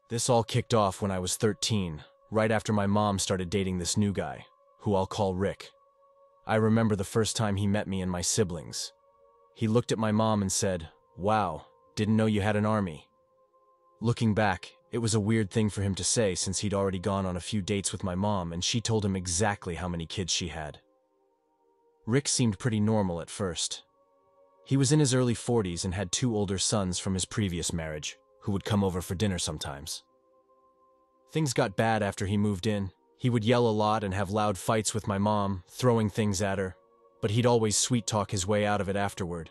This all kicked off when I was 13, right after my mom started dating this new guy, who I'll call Rick. I remember the first time he met me and my siblings. He looked at my mom and said, "Wow, didn't know you had an army." Looking back, it was a weird thing for him to say since he'd already gone on a few dates with my mom and she told him exactly how many kids she had. Rick seemed pretty normal at first. He was in his early 40s and had 2 older sons from his previous marriage, who would come over for dinner sometimes. Things got bad after he moved in. He would yell a lot and have loud fights with my mom, throwing things at her, but he'd always sweet-talk his way out of it afterward,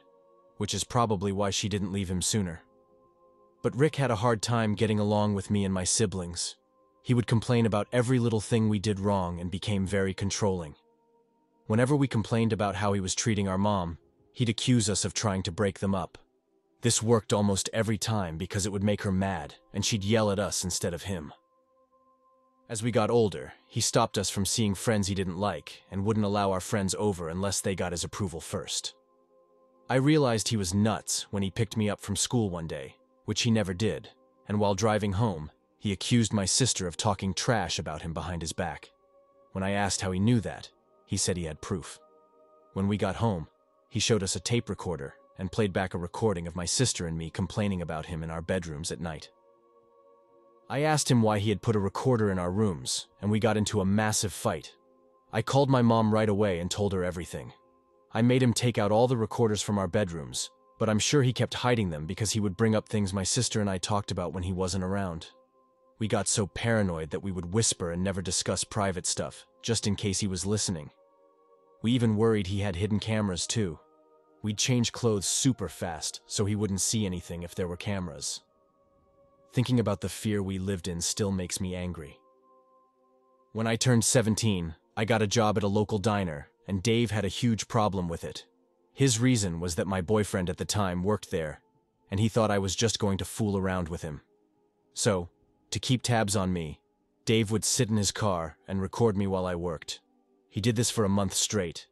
which is probably why she didn't leave him sooner. But Rick had a hard time getting along with me and my siblings. He would complain about every little thing we did wrong and became very controlling. Whenever we complained about how he was treating our mom, he'd accuse us of trying to break them up. This worked almost every time because it would make her mad, and she'd yell at us instead of him. As we got older, he stopped us from seeing friends he didn't like and wouldn't allow our friends over unless they got his approval first. I realized he was nuts when he picked me up from school one day, which he never did, and while driving home, he accused my sister of talking trash about him behind his back. When I asked how he knew that, he said he had proof. When we got home, he showed us a tape recorder and played back a recording of my sister and me complaining about him in our bedrooms at night. I asked him why he had put a recorder in our rooms, and we got into a massive fight. I called my mom right away and told her everything. I made him take out all the recorders from our bedrooms, but I'm sure he kept hiding them because he would bring up things my sister and I talked about when he wasn't around. We got so paranoid that we would whisper and never discuss private stuff, just in case he was listening. We even worried he had hidden cameras too. We'd change clothes super fast so he wouldn't see anything if there were cameras. Thinking about the fear we lived in still makes me angry. When I turned 17, I got a job at a local diner, and Dave had a huge problem with it. His reason was that my boyfriend at the time worked there, and he thought I was just going to fool around with him. So, to keep tabs on me, Dave would sit in his car and record me while I worked. He did this for a month straight.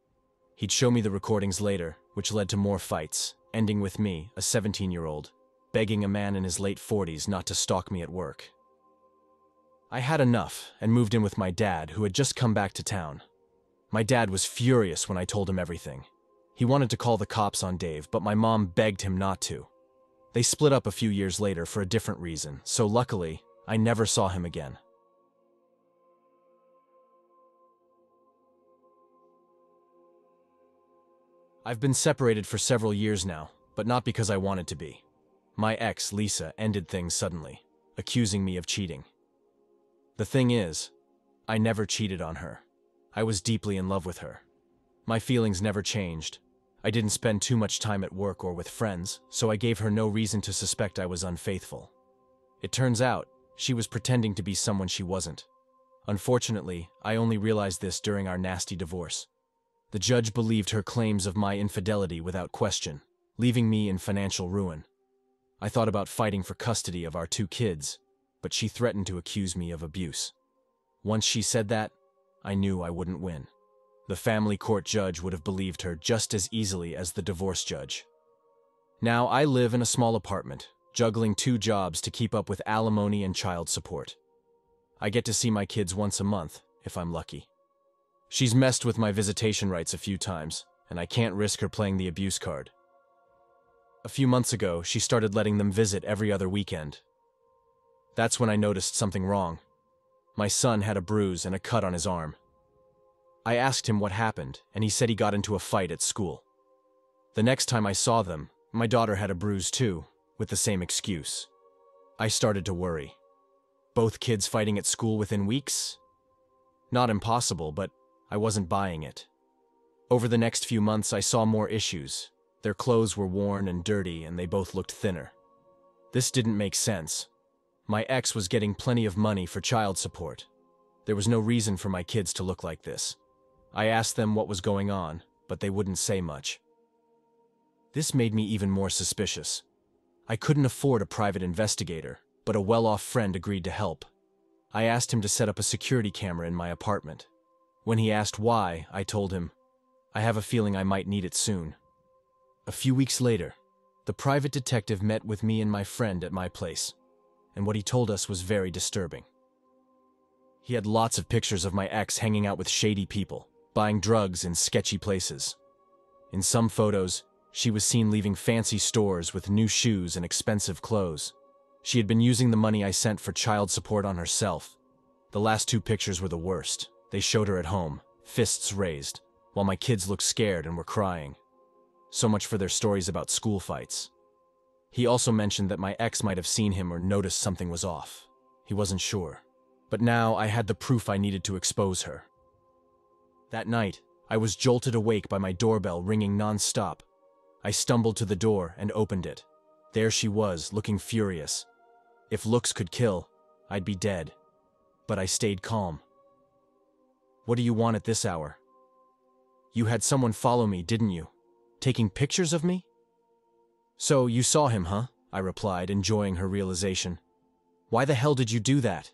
He'd show me the recordings later, which led to more fights, ending with me, a 17-year-old, begging a man in his late 40s not to stalk me at work. I had enough and moved in with my dad, who had just come back to town. My dad was furious when I told him everything. He wanted to call the cops on Dave, but my mom begged him not to. They split up a few years later for a different reason, so luckily, I never saw him again. I've been separated for several years now, but not because I wanted to be. My ex, Lisa, ended things suddenly, accusing me of cheating. The thing is, I never cheated on her. I was deeply in love with her. My feelings never changed. I didn't spend too much time at work or with friends, so I gave her no reason to suspect I was unfaithful. It turns out, she was pretending to be someone she wasn't. Unfortunately, I only realized this during our nasty divorce. The judge believed her claims of my infidelity without question, leaving me in financial ruin. I thought about fighting for custody of our 2 kids, but she threatened to accuse me of abuse. Once she said that, I knew I wouldn't win. The family court judge would have believed her just as easily as the divorce judge. Now I live in a small apartment, juggling 2 jobs to keep up with alimony and child support. I get to see my kids once a month, if I'm lucky. She's messed with my visitation rights a few times, and I can't risk her playing the abuse card. A few months ago, she started letting them visit every other weekend. That's when I noticed something wrong. My son had a bruise and a cut on his arm. I asked him what happened, and he said he got into a fight at school. The next time I saw them, my daughter had a bruise too, with the same excuse. I started to worry. Both kids fighting at school within weeks? Not impossible, but I wasn't buying it. Over the next few months, I saw more issues. Their clothes were worn and dirty, and they both looked thinner. This didn't make sense. My ex was getting plenty of money for child support. There was no reason for my kids to look like this. I asked them what was going on, but they wouldn't say much. This made me even more suspicious. I couldn't afford a private investigator, but a well-off friend agreed to help. I asked him to set up a security camera in my apartment. When he asked why, I told him, "I have a feeling I might need it soon." A few weeks later, the private detective met with me and my friend at my place. and what he told us was very disturbing. He had lots of pictures of my ex hanging out with shady people, buying drugs in sketchy places. In some photos, she was seen leaving fancy stores with new shoes and expensive clothes. She had been using the money I sent for child support on herself. The last 2 pictures were the worst. They showed her at home, fists raised, while my kids looked scared and were crying. So much for their stories about school fights. He also mentioned that my ex might have seen him or noticed something was off. He wasn't sure. But now I had the proof I needed to expose her. That night, I was jolted awake by my doorbell ringing non-stop. I stumbled to the door and opened it. There she was, looking furious. If looks could kill, I'd be dead. But I stayed calm. "What do you want at this hour?" "You had someone follow me, didn't you? Taking pictures of me?" "So you saw him, huh?" I replied, enjoying her realization. "Why the hell did you do that?"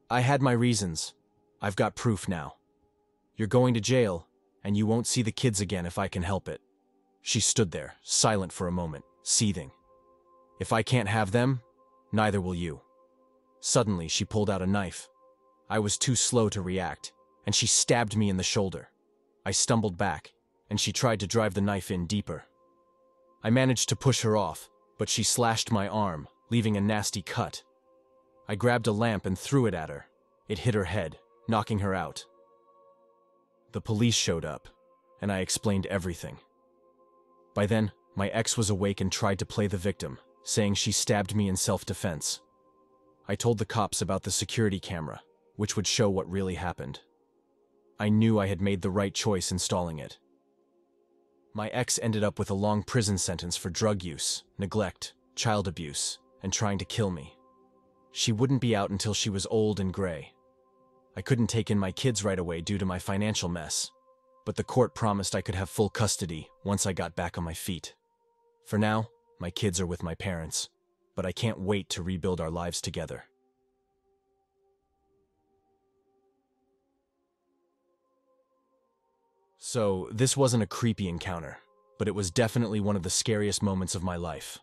"I had my reasons. I've got proof now. You're going to jail, and you won't see the kids again if I can help it." She stood there, silent for a moment, seething. "If I can't have them, neither will you." Suddenly, she pulled out a knife. I was too slow to react, and she stabbed me in the shoulder. I stumbled back, and she tried to drive the knife in deeper. I managed to push her off, but she slashed my arm, leaving a nasty cut. I grabbed a lamp and threw it at her. It hit her head, knocking her out. The police showed up, and I explained everything. By then, my ex was awake and tried to play the victim, saying she stabbed me in self-defense. I told the cops about the security camera, which would show what really happened. I knew I had made the right choice installing it. My ex ended up with a long prison sentence for drug use, neglect, child abuse, and trying to kill me. She wouldn't be out until she was old and gray. I couldn't take in my kids right away due to my financial mess, but the court promised I could have full custody once I got back on my feet. For now, my kids are with my parents, but I can't wait to rebuild our lives together. So, this wasn't a creepy encounter, but it was definitely one of the scariest moments of my life.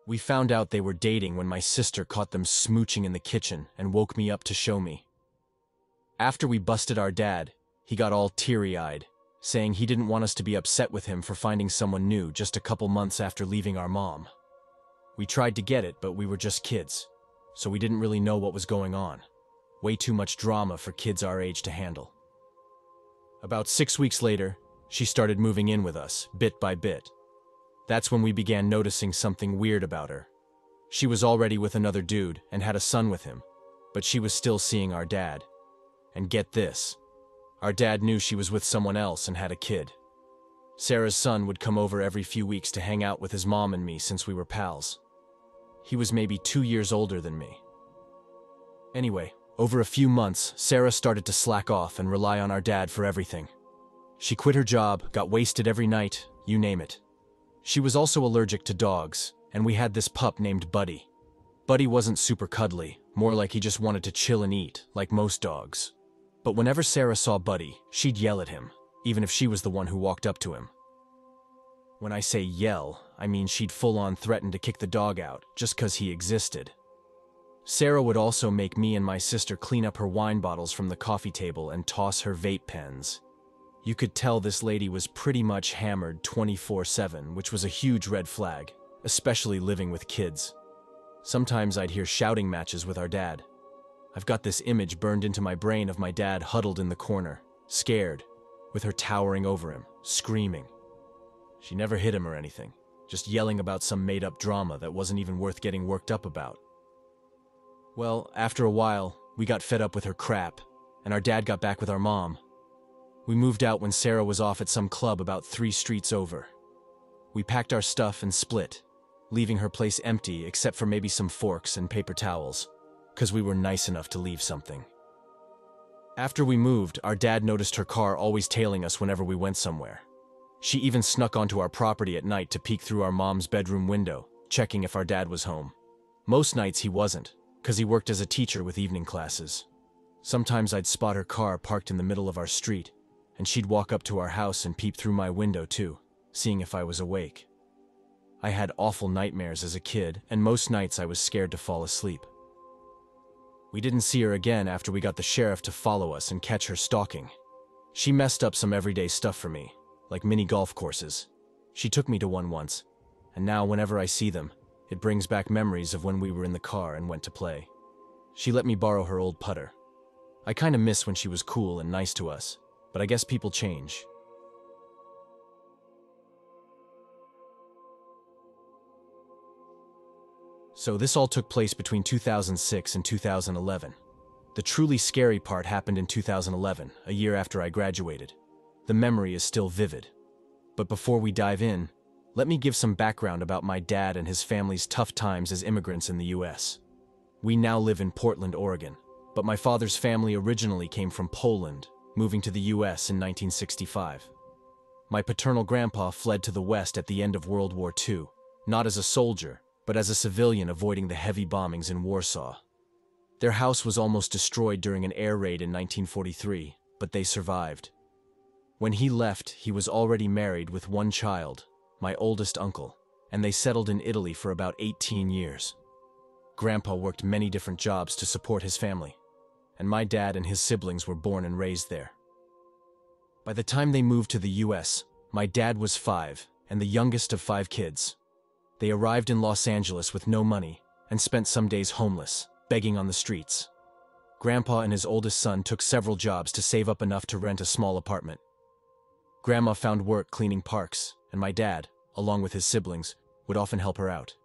We found out they were dating when my sister caught them smooching in the kitchen and woke me up to show me. After we busted our dad, he got all teary-eyed, saying he didn't want us to be upset with him for finding someone new just a couple months after leaving our mom. We tried to get it, but we were just kids, so we didn't really know what was going on. Way too much drama for kids our age to handle. About 6 weeks later, she started moving in with us, bit by bit. That's when we began noticing something weird about her. She was already with another dude and had a son with him, but she was still seeing our dad. And get this, our dad knew she was with someone else and had a kid. Sarah's son would come over every few weeks to hang out with his mom and me since we were pals. He was maybe 2 years older than me. Anyway, over a few months, Sarah started to slack off and rely on our dad for everything. She quit her job, got wasted every night, you name it. She was also allergic to dogs, and we had this pup named Buddy. Buddy wasn't super cuddly, more like he just wanted to chill and eat, like most dogs. But whenever Sarah saw Buddy, she'd yell at him, even if she was the one who walked up to him. When I say yell, I mean she'd full-on threaten to kick the dog out, just 'cause he existed. Sarah would also make me and my sister clean up her wine bottles from the coffee table and toss her vape pens. You could tell this lady was pretty much hammered 24/7, which was a huge red flag, especially living with kids. Sometimes I'd hear shouting matches with our dad. I've got this image burned into my brain of my dad huddled in the corner, scared, with her towering over him, screaming. She never hit him or anything, just yelling about some made-up drama that wasn't even worth getting worked up about. Well, after a while, we got fed up with her crap, and our dad got back with our mom. We moved out when Sarah was off at some club about 3 streets over. We packed our stuff and split, leaving her place empty except for maybe some forks and paper towels, 'cause we were nice enough to leave something. After we moved, our dad noticed her car always tailing us whenever we went somewhere. She even snuck onto our property at night to peek through our mom's bedroom window, checking if our dad was home. Most nights he wasn't, 'cause he worked as a teacher with evening classes. Sometimes I'd spot her car parked in the middle of our street, and she'd walk up to our house and peep through my window too, seeing if I was awake. I had awful nightmares as a kid, and most nights I was scared to fall asleep. We didn't see her again after we got the sheriff to follow us and catch her stalking. She messed up some everyday stuff for me, like mini golf courses. She took me to one once, and now whenever I see them, it brings back memories of when we were in the car and went to play. She let me borrow her old putter. I kinda miss when she was cool and nice to us, but I guess people change. So this all took place between 2006 and 2011. The truly scary part happened in 2011, a year after I graduated. The memory is still vivid. But before we dive in, let me give some background about my dad and his family's tough times as immigrants in the US. We now live in Portland, Oregon, but my father's family originally came from Poland, moving to the US in 1965. My paternal grandpa fled to the West at the end of World War II, not as a soldier, but as a civilian avoiding the heavy bombings in Warsaw. Their house was almost destroyed during an air raid in 1943, but they survived. When he left, he was already married with one child, my oldest uncle, and they settled in Italy for about 18 years. Grandpa worked many different jobs to support his family, and my dad and his siblings were born and raised there. By the time they moved to the US, my dad was 5 and the youngest of 5 kids. They arrived in Los Angeles with no money and spent some days homeless, begging on the streets. Grandpa and his oldest son took several jobs to save up enough to rent a small apartment. Grandma found work cleaning parks, and my dad, along with his siblings, would often help her out.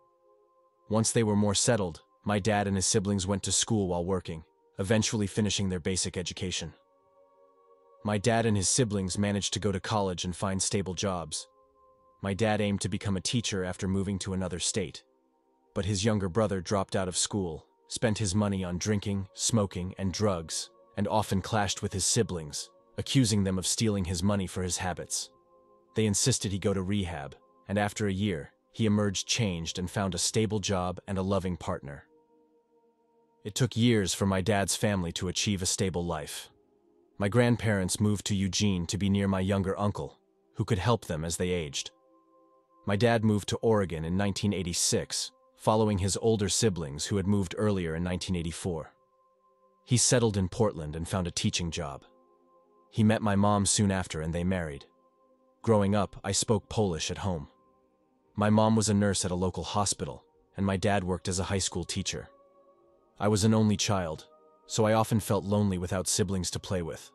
Once they were more settled, my dad and his siblings went to school while working, eventually finishing their basic education. My dad and his siblings managed to go to college and find stable jobs. My dad aimed to become a teacher after moving to another state, but his younger brother dropped out of school, spent his money on drinking, smoking, and drugs, and often clashed with his siblings, accusing them of stealing his money for his habits. They insisted he go to rehab, and after a year, he emerged changed and found a stable job and a loving partner. It took years for my dad's family to achieve a stable life. My grandparents moved to Eugene to be near my younger uncle, who could help them as they aged. My dad moved to Oregon in 1986, following his older siblings who had moved earlier in 1984. He settled in Portland and found a teaching job. He met my mom soon after and they married. Growing up, I spoke Polish at home. My mom was a nurse at a local hospital, and my dad worked as a high school teacher. I was an only child, so I often felt lonely without siblings to play with.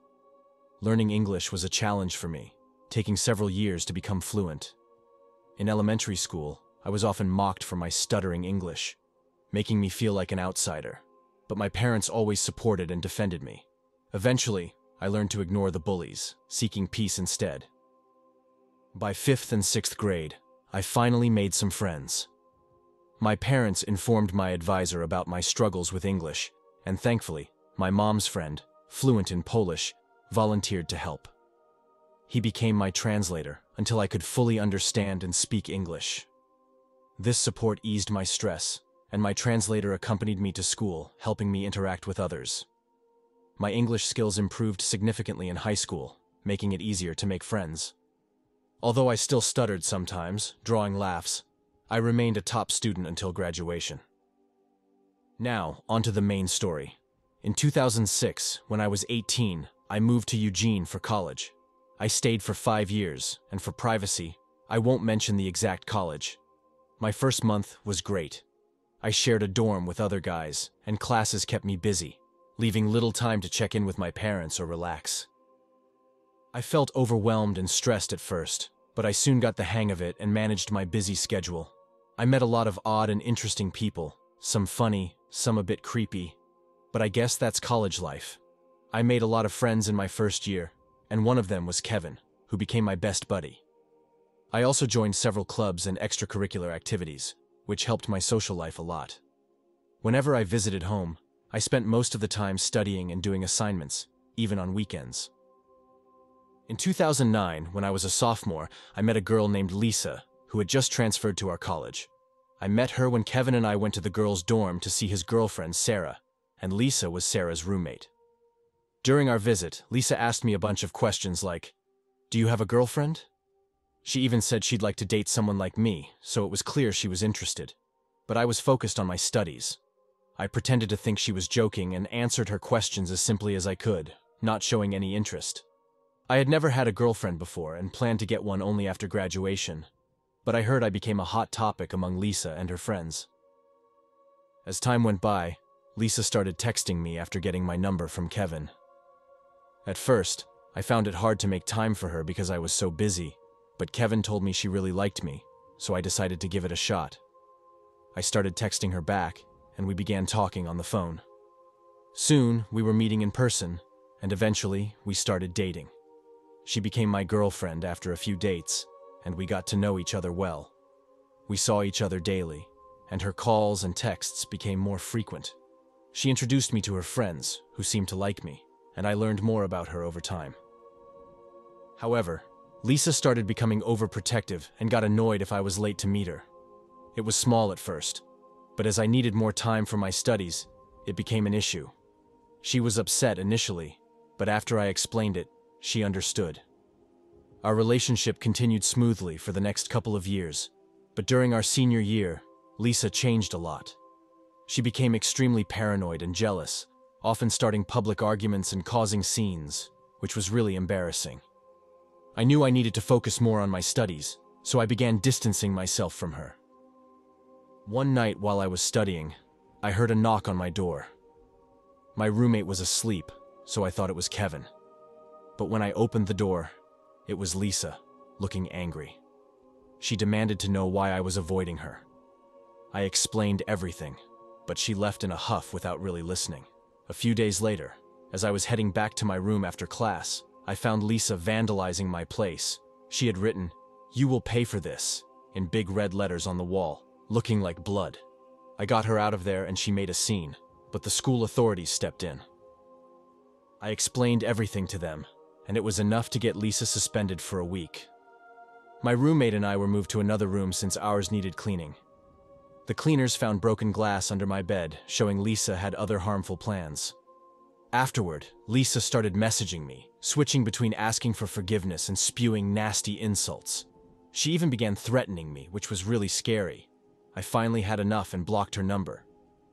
Learning English was a challenge for me, taking several years to become fluent. In elementary school, I was often mocked for my stuttering English, making me feel like an outsider, but my parents always supported and defended me. Eventually, I learned to ignore the bullies, seeking peace instead. By 5th and 6th grade, I finally made some friends. My parents informed my advisor about my struggles with English, and thankfully, my mom's friend, fluent in Polish, volunteered to help. He became my translator until I could fully understand and speak English. This support eased my stress, and my translator accompanied me to school, helping me interact with others. My English skills improved significantly in high school, making it easier to make friends. Although I still stuttered sometimes, drawing laughs, I remained a top student until graduation. Now, onto the main story. In 2006, when I was 18, I moved to Eugene for college. I stayed for 5 years, and for privacy, I won't mention the exact college. My first month was great. I shared a dorm with other guys, and classes kept me busy, leaving little time to check in with my parents or relax. I felt overwhelmed and stressed at first, but I soon got the hang of it and managed my busy schedule. I met a lot of odd and interesting people, some funny, some a bit creepy, but I guess that's college life. I made a lot of friends in my first year, and one of them was Kevin, who became my best buddy. I also joined several clubs and extracurricular activities, which helped my social life a lot. Whenever I visited home, I spent most of the time studying and doing assignments, even on weekends. In 2009, when I was a sophomore, I met a girl named Lisa, who had just transferred to our college. I met her when Kevin and I went to the girls' dorm to see his girlfriend, Sarah, and Lisa was Sarah's roommate. During our visit, Lisa asked me a bunch of questions like, "Do you have a girlfriend?" She even said she'd like to date someone like me, so it was clear she was interested. But I was focused on my studies. I pretended to think she was joking and answered her questions as simply as I could, not showing any interest. I had never had a girlfriend before and planned to get one only after graduation, but I heard I became a hot topic among Lisa and her friends. As time went by, Lisa started texting me after getting my number from Kevin. At first, I found it hard to make time for her because I was so busy, but Kevin told me she really liked me, so I decided to give it a shot. I started texting her back, and we began talking on the phone. Soon, we were meeting in person, and eventually, we started dating. She became my girlfriend after a few dates, and we got to know each other well. We saw each other daily, and her calls and texts became more frequent. She introduced me to her friends, who seemed to like me, and I learned more about her over time. However, Lisa started becoming overprotective and got annoyed if I was late to meet her. It was small at first, but as I needed more time for my studies, it became an issue. She was upset initially, but after I explained it, she understood. Our relationship continued smoothly for the next couple of years, but during our senior year, Lisa changed a lot. She became extremely paranoid and jealous, often starting public arguments and causing scenes, which was really embarrassing. I knew I needed to focus more on my studies, so I began distancing myself from her. One night while I was studying, I heard a knock on my door. My roommate was asleep, so I thought it was Kevin. But when I opened the door, it was Lisa, looking angry. She demanded to know why I was avoiding her. I explained everything, but she left in a huff without really listening. A few days later, as I was heading back to my room after class, I found Lisa vandalizing my place. She had written, "You will pay for this," in big red letters on the wall, looking like blood. I got her out of there and she made a scene, but the school authorities stepped in. I explained everything to them, and it was enough to get Lisa suspended for a week. My roommate and I were moved to another room since ours needed cleaning. The cleaners found broken glass under my bed, showing Lisa had other harmful plans. Afterward, Lisa started messaging me, switching between asking for forgiveness and spewing nasty insults. She even began threatening me, which was really scary. I finally had enough and blocked her number.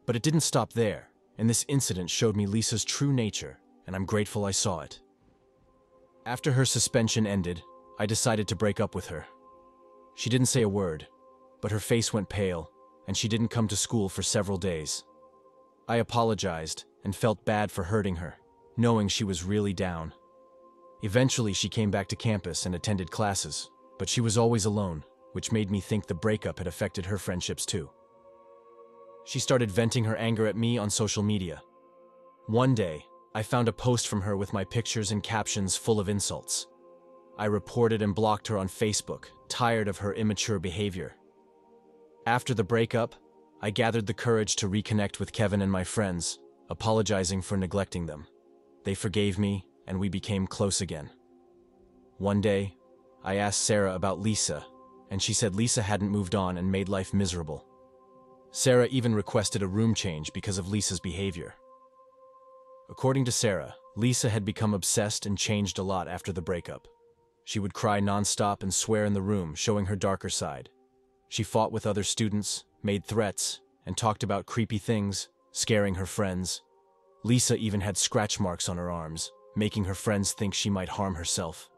But it didn't stop there, and this incident showed me Lisa's true nature, and I'm grateful I saw it. After her suspension ended, I decided to break up with her. She didn't say a word, but her face went pale, and she didn't come to school for several days. I apologized and felt bad for hurting her, knowing she was really down. Eventually, she came back to campus and attended classes, but she was always alone, which made me think the breakup had affected her friendships too. She started venting her anger at me on social media. One day, I found a post from her with my pictures and captions full of insults. I reported and blocked her on Facebook, tired of her immature behavior. After the breakup, I gathered the courage to reconnect with Kevin and my friends, apologizing for neglecting them. They forgave me, and we became close again. One day, I asked Sarah about Lisa, and she said Lisa hadn't moved on and made life miserable. Sarah even requested a room change because of Lisa's behavior. According to Sarah, Lisa had become obsessed and changed a lot after the breakup. She would cry nonstop and swear in the room, showing her darker side. She fought with other students, made threats, and talked about creepy things, scaring her friends. Lisa even had scratch marks on her arms, making her friends think she might harm herself.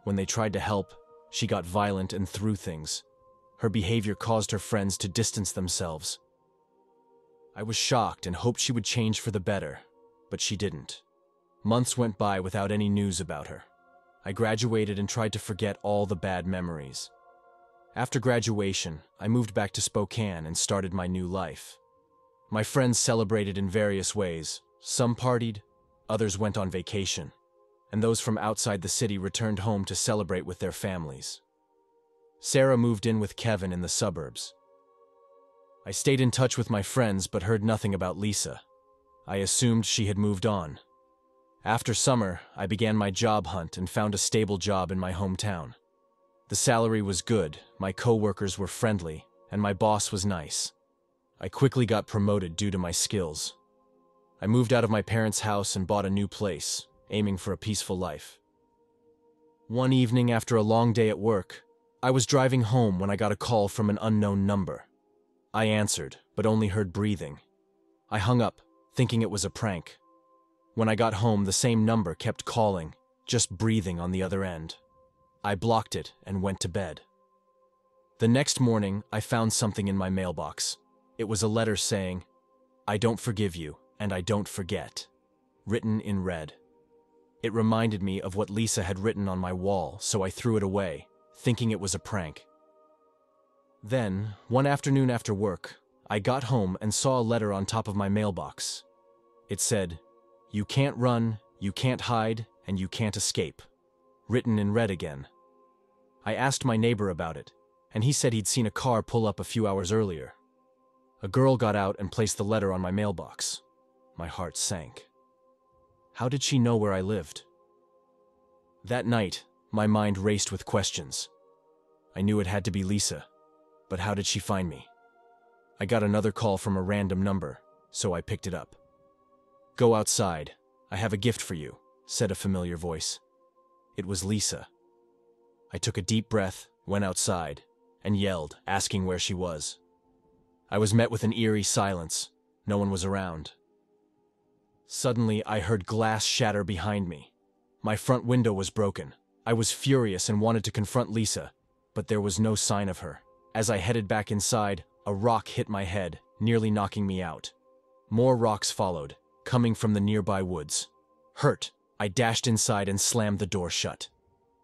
When they tried to help, she got violent and threw things. Her behavior caused her friends to distance themselves. I was shocked and hoped she would change for the better, but she didn't. Months went by without any news about her. I graduated and tried to forget all the bad memories. After graduation, I moved back to Spokane and started my new life. My friends celebrated in various ways. Some partied, others went on vacation, and those from outside the city returned home to celebrate with their families. Sarah moved in with Kevin in the suburbs. I stayed in touch with my friends but heard nothing about Lisa. I assumed she had moved on. After summer, I began my job hunt and found a stable job in my hometown. The salary was good, my coworkers were friendly, and my boss was nice. I quickly got promoted due to my skills. I moved out of my parents' house and bought a new place, aiming for a peaceful life. One evening after a long day at work, I was driving home when I got a call from an unknown number. I answered, but only heard breathing. I hung up, thinking it was a prank. When I got home, the same number kept calling, just breathing on the other end. I blocked it and went to bed. The next morning, I found something in my mailbox. It was a letter saying, "I don't forgive you, and I don't forget," written in red. It reminded me of what Lisa had written on my wall, so I threw it away, thinking it was a prank. Then, one afternoon after work, I got home and saw a letter on top of my mailbox. It said, "You can't run, you can't hide, and you can't escape," written in red again. I asked my neighbor about it, and he said he'd seen a car pull up a few hours earlier. A girl got out and placed the letter on my mailbox. My heart sank. How did she know where I lived? That night, my mind raced with questions. I knew it had to be Lisa, but how did she find me? I got another call from a random number, so I picked it up. "Go outside. I have a gift for you," said a familiar voice. It was Lisa. I took a deep breath, went outside, and yelled, asking where she was. I was met with an eerie silence. No one was around. Suddenly, I heard glass shatter behind me. My front window was broken. I was furious and wanted to confront Lisa, but there was no sign of her. As I headed back inside, a rock hit my head, nearly knocking me out. More rocks followed, coming from the nearby woods. Hurt, I dashed inside and slammed the door shut.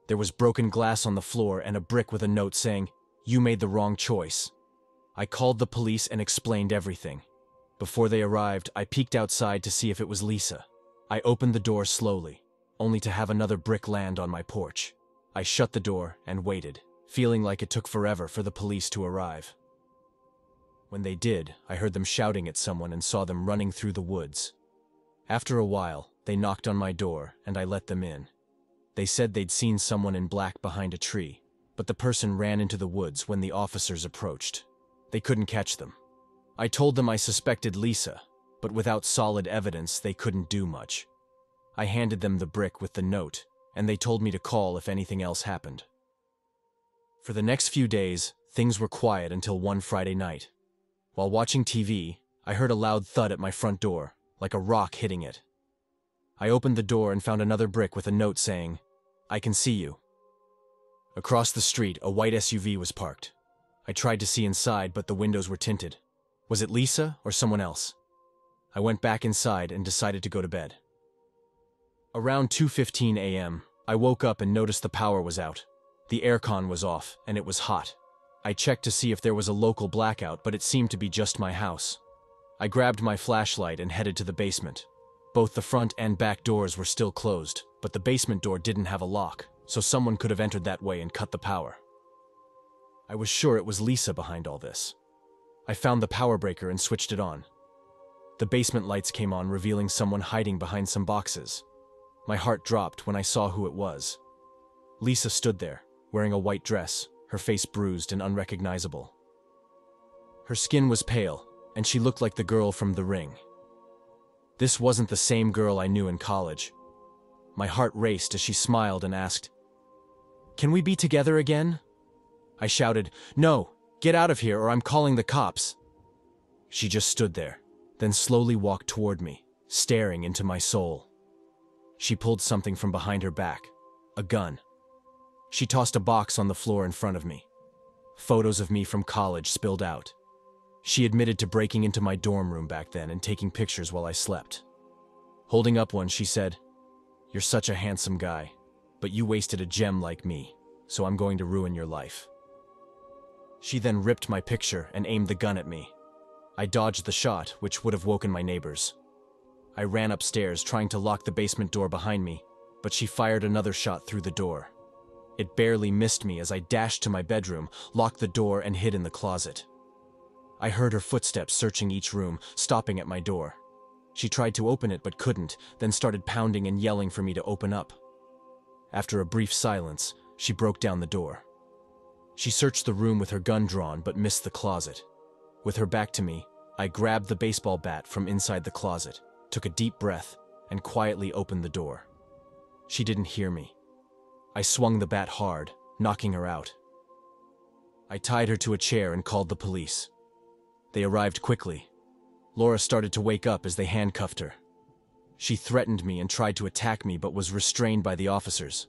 There was broken glass on the floor and a brick with a note saying, "You made the wrong choice." I called the police and explained everything. Before they arrived, I peeked outside to see if it was Lisa. I opened the door slowly, only to have another brick land on my porch. I shut the door and waited, feeling like it took forever for the police to arrive. When they did, I heard them shouting at someone and saw them running through the woods. After a while, they knocked on my door and I let them in. They said they'd seen someone in black behind a tree, but the person ran into the woods when the officers approached. They couldn't catch them. I told them I suspected Lisa, but without solid evidence, they couldn't do much. I handed them the brick with the note, and they told me to call if anything else happened. For the next few days, things were quiet until one Friday night. While watching TV, I heard a loud thud at my front door, like a rock hitting it. I opened the door and found another brick with a note saying, "I can see you." Across the street, a white SUV was parked. I tried to see inside, but the windows were tinted. Was it Lisa or someone else? I went back inside and decided to go to bed. Around 2:15 a.m., I woke up and noticed the power was out. The aircon was off, and it was hot. I checked to see if there was a local blackout, but it seemed to be just my house. I grabbed my flashlight and headed to the basement. Both the front and back doors were still closed, but the basement door didn't have a lock, so someone could have entered that way and cut the power. I was sure it was Lisa behind all this. I found the power breaker and switched it on. The basement lights came on, revealing someone hiding behind some boxes. My heart dropped when I saw who it was. Lisa stood there, wearing a white dress, her face bruised and unrecognizable. Her skin was pale, and she looked like the girl from The Ring. This wasn't the same girl I knew in college. My heart raced as she smiled and asked, "Can we be together again?" I shouted, "No, get out of here or I'm calling the cops." She just stood there, then slowly walked toward me, staring into my soul. She pulled something from behind her back, a gun. She tossed a box on the floor in front of me. Photos of me from college spilled out. She admitted to breaking into my dorm room back then and taking pictures while I slept. Holding up one, she said, "You're such a handsome guy, but you wasted a gem like me, so I'm going to ruin your life." She then ripped my picture and aimed the gun at me. I dodged the shot, which would have woken my neighbors. I ran upstairs, trying to lock the basement door behind me, but she fired another shot through the door. It barely missed me as I dashed to my bedroom, locked the door, and hid in the closet. I heard her footsteps searching each room, stopping at my door. She tried to open it but couldn't, then started pounding and yelling for me to open up. After a brief silence, she broke down the door. She searched the room with her gun drawn but missed the closet. With her back to me, I grabbed the baseball bat from inside the closet, took a deep breath, and quietly opened the door. She didn't hear me. I swung the bat hard, knocking her out. I tied her to a chair and called the police. They arrived quickly. Laura started to wake up as they handcuffed her. She threatened me and tried to attack me but was restrained by the officers.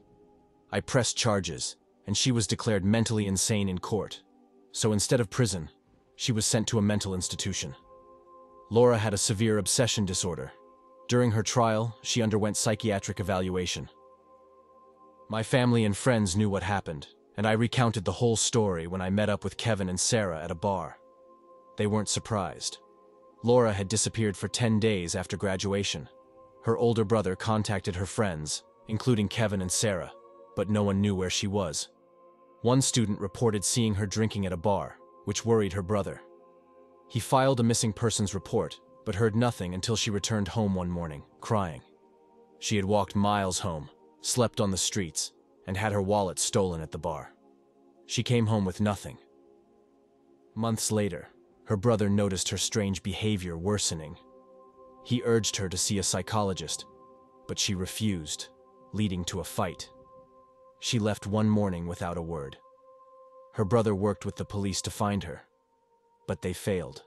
I pressed charges, and she was declared mentally insane in court. So instead of prison, she was sent to a mental institution. Laura had a severe obsession disorder. During her trial, she underwent psychiatric evaluation. My family and friends knew what happened, and I recounted the whole story when I met up with Kevin and Sarah at a bar. They weren't surprised. Laura had disappeared for 10 days after graduation. Her older brother contacted her friends, including Kevin and Sarah, but no one knew where she was. One student reported seeing her drinking at a bar, which worried her brother. He filed a missing persons report, but heard nothing until she returned home one morning, crying. She had walked miles home, slept on the streets, and had her wallet stolen at the bar. She came home with nothing. Months later, her brother noticed her strange behavior worsening. He urged her to see a psychologist, but she refused, leading to a fight. She left one morning without a word. Her brother worked with the police to find her, but they failed.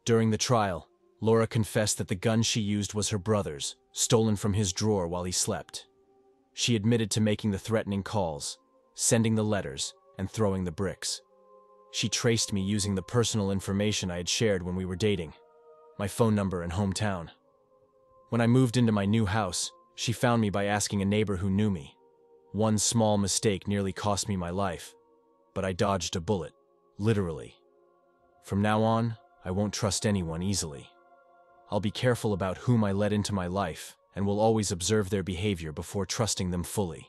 During the trial, Laura confessed that the gun she used was her brother's, stolen from his drawer while he slept. She admitted to making the threatening calls, sending the letters, and throwing the bricks. She traced me using the personal information I had shared when we were dating, my phone number and hometown. When I moved into my new house, she found me by asking a neighbor who knew me. One small mistake nearly cost me my life, but I dodged a bullet, literally. From now on, I won't trust anyone easily. I'll be careful about whom I let into my life and will always observe their behavior before trusting them fully.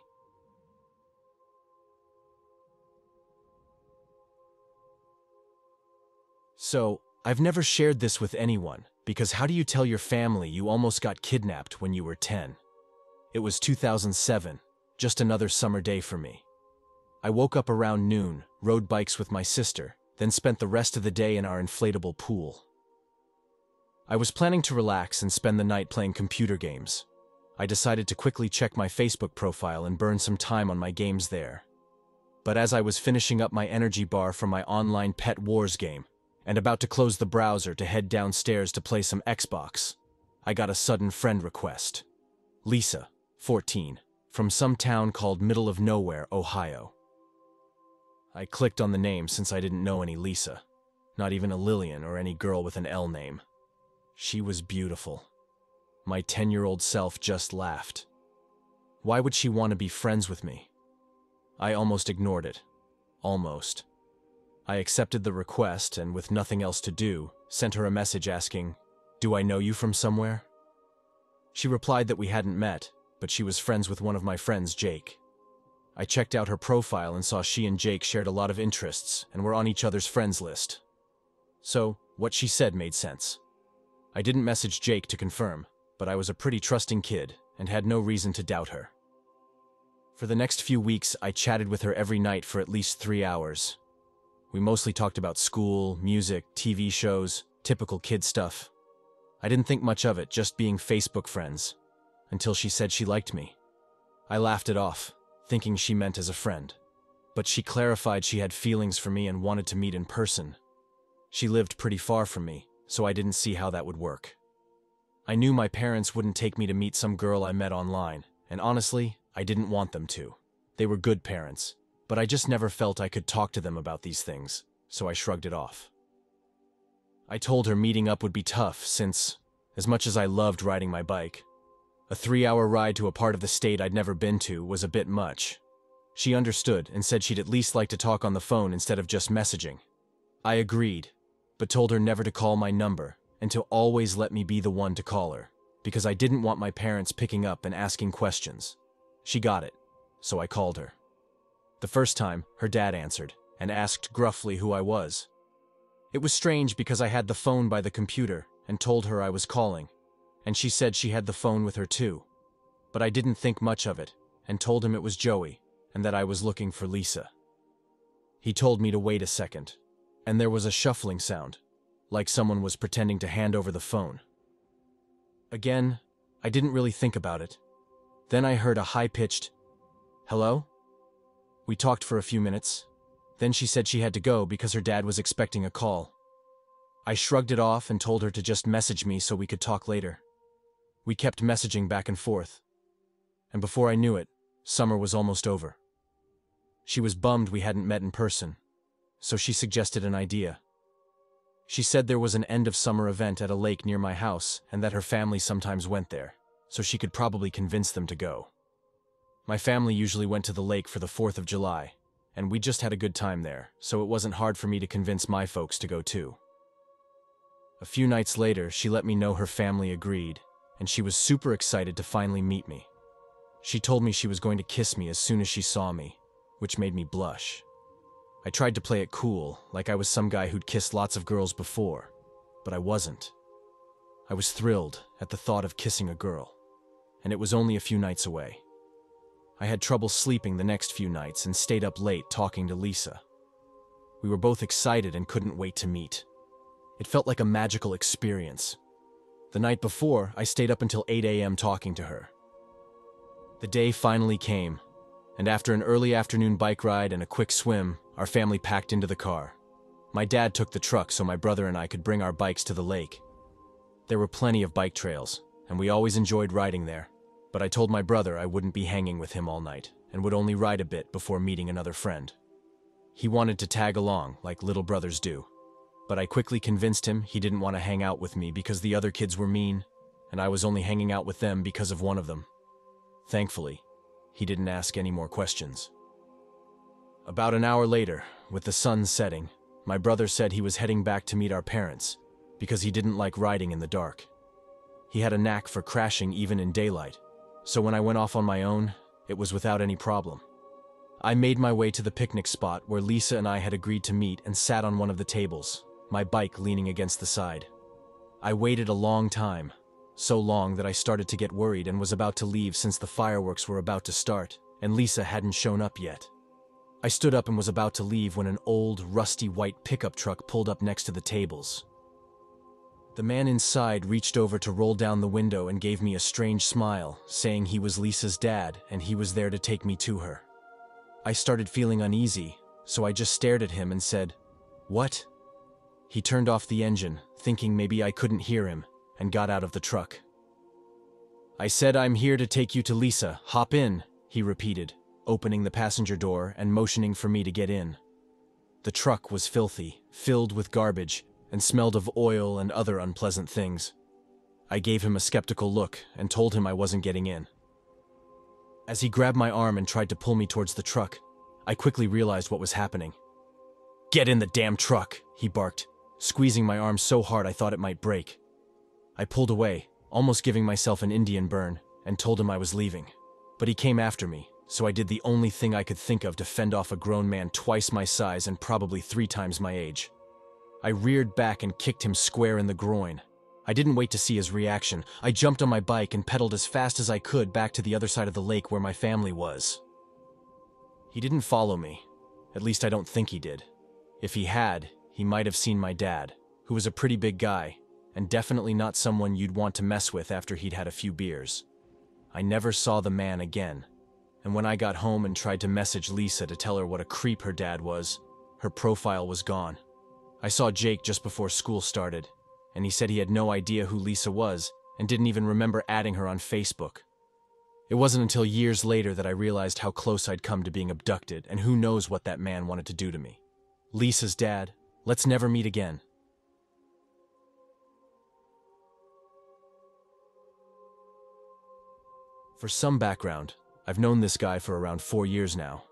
So, I've never shared this with anyone, because how do you tell your family you almost got kidnapped when you were 10? It was 2007, just another summer day for me. I woke up around noon, rode bikes with my sister, then spent the rest of the day in our inflatable pool. I was planning to relax and spend the night playing computer games. I decided to quickly check my Facebook profile and burn some time on my games there. But as I was finishing up my energy bar from my online Pet Wars game, and about to close the browser to head downstairs to play some Xbox, I got a sudden friend request. Lisa, 14, from some town called Middle of Nowhere, Ohio. I clicked on the name since I didn't know any Lisa, not even a Lillian or any girl with an L name. She was beautiful. My 10-year-old self just laughed. Why would she want to be friends with me? I almost ignored it. Almost. I accepted the request and, with nothing else to do, sent her a message asking, "Do I know you from somewhere?" She replied that we hadn't met, but she was friends with one of my friends, Jake. I checked out her profile and saw she and Jake shared a lot of interests and were on each other's friends list. So, what she said made sense. I didn't message Jake to confirm, but I was a pretty trusting kid and had no reason to doubt her. For the next few weeks, I chatted with her every night for at least 3 hours. We mostly talked about school, music, TV shows, typical kid stuff. I didn't think much of it, just being Facebook friends, until she said she liked me. I laughed it off, thinking she meant as a friend. But she clarified she had feelings for me and wanted to meet in person. She lived pretty far from me, so I didn't see how that would work. I knew my parents wouldn't take me to meet some girl I met online, and honestly, I didn't want them to. They were good parents, but I just never felt I could talk to them about these things, so I shrugged it off. I told her meeting up would be tough since, as much as I loved riding my bike, a 3-hour ride to a part of the state I'd never been to was a bit much. She understood and said she'd at least like to talk on the phone instead of just messaging. I agreed, but told her never to call my number and to always let me be the one to call her, because I didn't want my parents picking up and asking questions. She got it, so I called her. The first time, her dad answered and asked gruffly who I was. It was strange because I had the phone by the computer and told her I was calling, and she said she had the phone with her too. But I didn't think much of it and told him it was Joey and that I was looking for Lisa. He told me to wait a second, and there was a shuffling sound, like someone was pretending to hand over the phone. Again, I didn't really think about it. Then I heard a high-pitched, "Hello?" We talked for a few minutes. Then she said she had to go because her dad was expecting a call. I shrugged it off and told her to just message me so we could talk later. We kept messaging back and forth. And before I knew it, summer was almost over. She was bummed we hadn't met in person, so she suggested an idea. She said there was an end-of-summer event at a lake near my house and that her family sometimes went there, so she could probably convince them to go. My family usually went to the lake for the 4th of July, and we just had a good time there, so it wasn't hard for me to convince my folks to go too. A few nights later, she let me know her family agreed, and she was super excited to finally meet me. She told me she was going to kiss me as soon as she saw me, which made me blush. I tried to play it cool, like I was some guy who'd kissed lots of girls before, but I wasn't. I was thrilled at the thought of kissing a girl, and it was only a few nights away. I had trouble sleeping the next few nights and stayed up late talking to Lisa. We were both excited and couldn't wait to meet. It felt like a magical experience. The night before, I stayed up until 8 a.m. talking to her. The day finally came, and after an early afternoon bike ride and a quick swim, our family packed into the car. My dad took the truck so my brother and I could bring our bikes to the lake. There were plenty of bike trails, and we always enjoyed riding there, but I told my brother I wouldn't be hanging with him all night and would only ride a bit before meeting another friend. He wanted to tag along, like little brothers do, but I quickly convinced him he didn't want to hang out with me because the other kids were mean, and I was only hanging out with them because of one of them. Thankfully, he didn't ask any more questions. About an hour later, with the sun setting, my brother said he was heading back to meet our parents because he didn't like riding in the dark. He had a knack for crashing even in daylight, so when I went off on my own, it was without any problem. I made my way to the picnic spot where Lisa and I had agreed to meet and sat on one of the tables, my bike leaning against the side. I waited a long time, so long that I started to get worried and was about to leave since the fireworks were about to start, and Lisa hadn't shown up yet. I stood up and was about to leave when an old, rusty white pickup truck pulled up next to the tables. The man inside reached over to roll down the window and gave me a strange smile, saying he was Lisa's dad and he was there to take me to her. I started feeling uneasy, so I just stared at him and said, "What?" He turned off the engine, thinking maybe I couldn't hear him, and got out of the truck. "I said I'm here to take you to Lisa. Hop in," he repeated, opening the passenger door and motioning for me to get in. The truck was filthy, filled with garbage, and smelled of oil and other unpleasant things. I gave him a skeptical look and told him I wasn't getting in. As he grabbed my arm and tried to pull me towards the truck, I quickly realized what was happening. "Get in the damn truck," he barked, squeezing my arm so hard I thought it might break. I pulled away, almost giving myself an Indian burn, and told him I was leaving. But he came after me, so I did the only thing I could think of to fend off a grown man twice my size and probably 3 times my age. I reared back and kicked him square in the groin. I didn't wait to see his reaction. I jumped on my bike and pedaled as fast as I could back to the other side of the lake where my family was. He didn't follow me. At least I don't think he did. If he had, he might have seen my dad, who was a pretty big guy, and definitely not someone you'd want to mess with after he'd had a few beers. I never saw the man again, and when I got home and tried to message Lisa to tell her what a creep her dad was, her profile was gone. I saw Jake just before school started, and he said he had no idea who Lisa was and didn't even remember adding her on Facebook. It wasn't until years later that I realized how close I'd come to being abducted, and who knows what that man wanted to do to me. Lisa's dad, let's never meet again. For some background, I've known this guy for around 4 years now.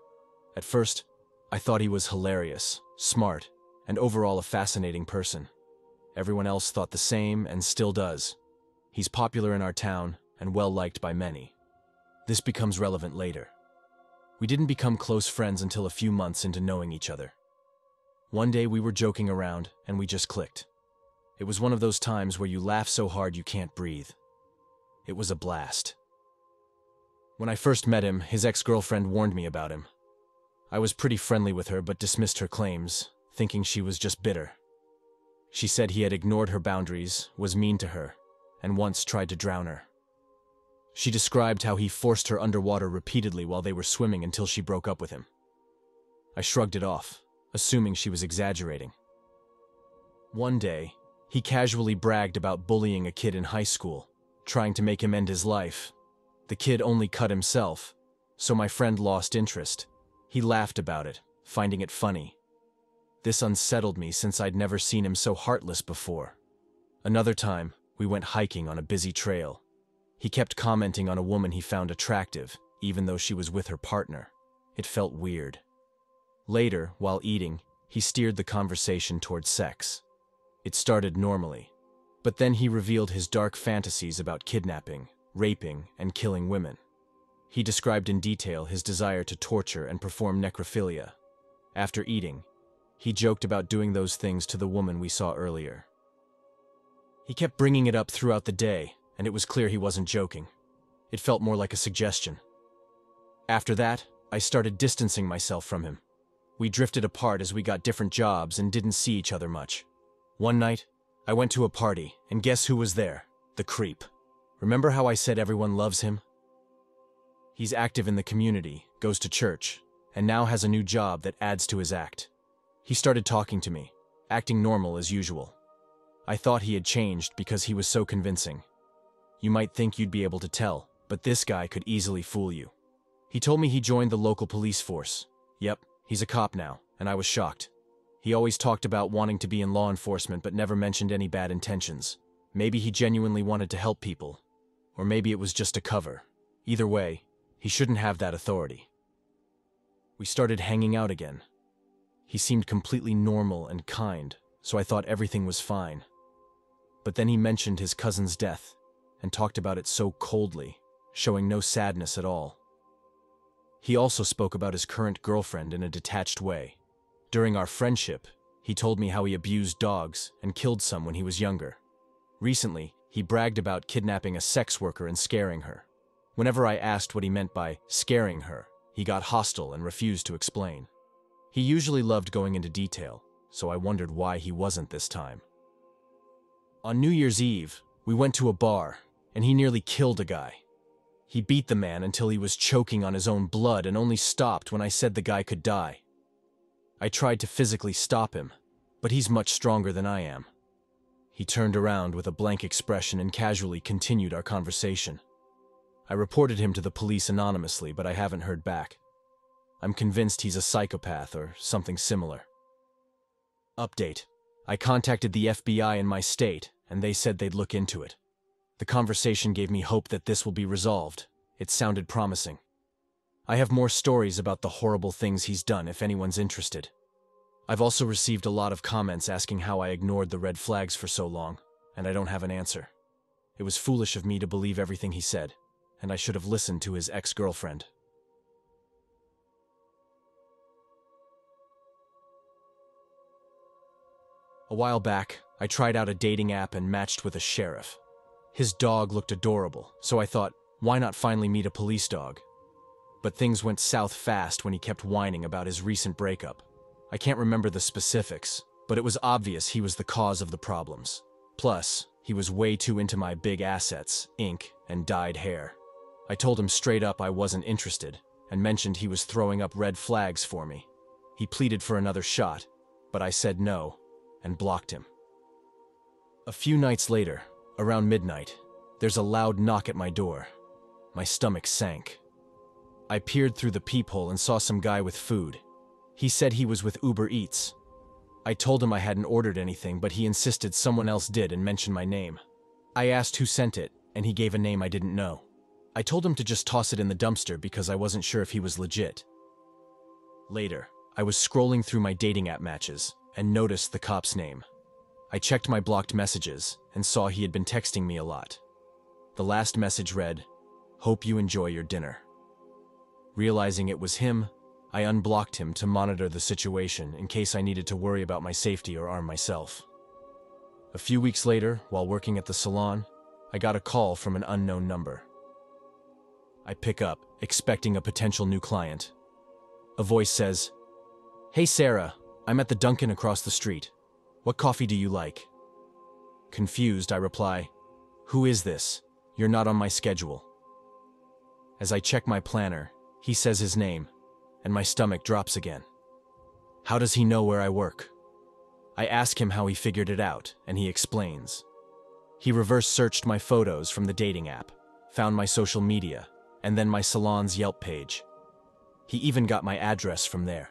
At first, I thought he was hilarious, smart, and overall a fascinating person. Everyone else thought the same and still does. He's popular in our town and well-liked by many. This becomes relevant later. We didn't become close friends until a few months into knowing each other. One day we were joking around and we just clicked. It was one of those times where you laugh so hard you can't breathe. It was a blast. When I first met him, his ex-girlfriend warned me about him. I was pretty friendly with her but dismissed her claims, thinking she was just bitter. She said he had ignored her boundaries, was mean to her, and once tried to drown her. She described how he forced her underwater repeatedly while they were swimming until she broke up with him. I shrugged it off. assuming she was exaggerating. One day, he casually bragged about bullying a kid in high school, trying to make him end his life. The kid only cut himself, so my friend lost interest. He laughed about it, finding it funny. This unsettled me since I'd never seen him so heartless before. Another time, we went hiking on a busy trail. He kept commenting on a woman he found attractive, even though she was with her partner. It felt weird. Later, while eating, he steered the conversation towards sex. It started normally, but then he revealed his dark fantasies about kidnapping, raping, and killing women. He described in detail his desire to torture and perform necrophilia. After eating, he joked about doing those things to the woman we saw earlier. He kept bringing it up throughout the day, and it was clear he wasn't joking. It felt more like a suggestion. After that, I started distancing myself from him. We drifted apart as we got different jobs and didn't see each other much. One night, I went to a party, and guess who was there? The creep. Remember how I said everyone loves him? He's active in the community, goes to church, and now has a new job that adds to his act. He started talking to me, acting normal as usual. I thought he had changed because he was so convincing. You might think you'd be able to tell, but this guy could easily fool you. He told me he joined the local police force. Yep, he's a cop now, and I was shocked. He always talked about wanting to be in law enforcement but never mentioned any bad intentions. Maybe he genuinely wanted to help people, or maybe it was just a cover. Either way, he shouldn't have that authority. We started hanging out again. He seemed completely normal and kind, so I thought everything was fine. But then he mentioned his cousin's death, and talked about it so coldly, showing no sadness at all. He also spoke about his current girlfriend in a detached way. During our friendship, he told me how he abused dogs and killed some when he was younger. Recently, he bragged about kidnapping a sex worker and scaring her. Whenever I asked what he meant by scaring her, he got hostile and refused to explain. He usually loved going into detail, so I wondered why he wasn't this time. On New Year's Eve, we went to a bar, and he nearly killed a guy. He beat the man until he was choking on his own blood and only stopped when I said the guy could die. I tried to physically stop him, but he's much stronger than I am. He turned around with a blank expression and casually continued our conversation. I reported him to the police anonymously, but I haven't heard back. I'm convinced he's a psychopath or something similar. Update. I contacted the FBI in my state, and they said they'd look into it. The conversation gave me hope that this will be resolved. It sounded promising. I have more stories about the horrible things he's done if anyone's interested. I've also received a lot of comments asking how I ignored the red flags for so long, and I don't have an answer. It was foolish of me to believe everything he said, and I should have listened to his ex-girlfriend. A while back, I tried out a dating app and matched with a sheriff. His dog looked adorable, so I thought, why not finally meet a police dog? But things went south fast when he kept whining about his recent breakup. I can't remember the specifics, but it was obvious he was the cause of the problems. Plus, he was way too into my big assets, ink, and dyed hair. I told him straight up I wasn't interested, and mentioned he was throwing up red flags for me. He pleaded for another shot, but I said no, and blocked him. A few nights later, around midnight, there's a loud knock at my door. My stomach sank. I peered through the peephole and saw some guy with food. He said he was with Uber Eats. I told him I hadn't ordered anything, but he insisted someone else did and mentioned my name. I asked who sent it, and he gave a name I didn't know. I told him to just toss it in the dumpster because I wasn't sure if he was legit. Later, I was scrolling through my dating app matches and noticed the cop's name. I checked my blocked messages and saw he had been texting me a lot. The last message read, "Hope you enjoy your dinner." Realizing it was him, I unblocked him to monitor the situation in case I needed to worry about my safety or arm myself. A few weeks later, while working at the salon, I got a call from an unknown number. I pick up, expecting a potential new client. A voice says, "Hey Sarah, I'm at the Dunkin' across the street. What coffee do you like?" Confused, I reply, "Who is this? You're not on my schedule." As I check my planner, he says his name, and my stomach drops again. How does he know where I work? I ask him how he figured it out, and he explains. He reverse searched my photos from the dating app, found my social media, and then my salon's Yelp page. He even got my address from there.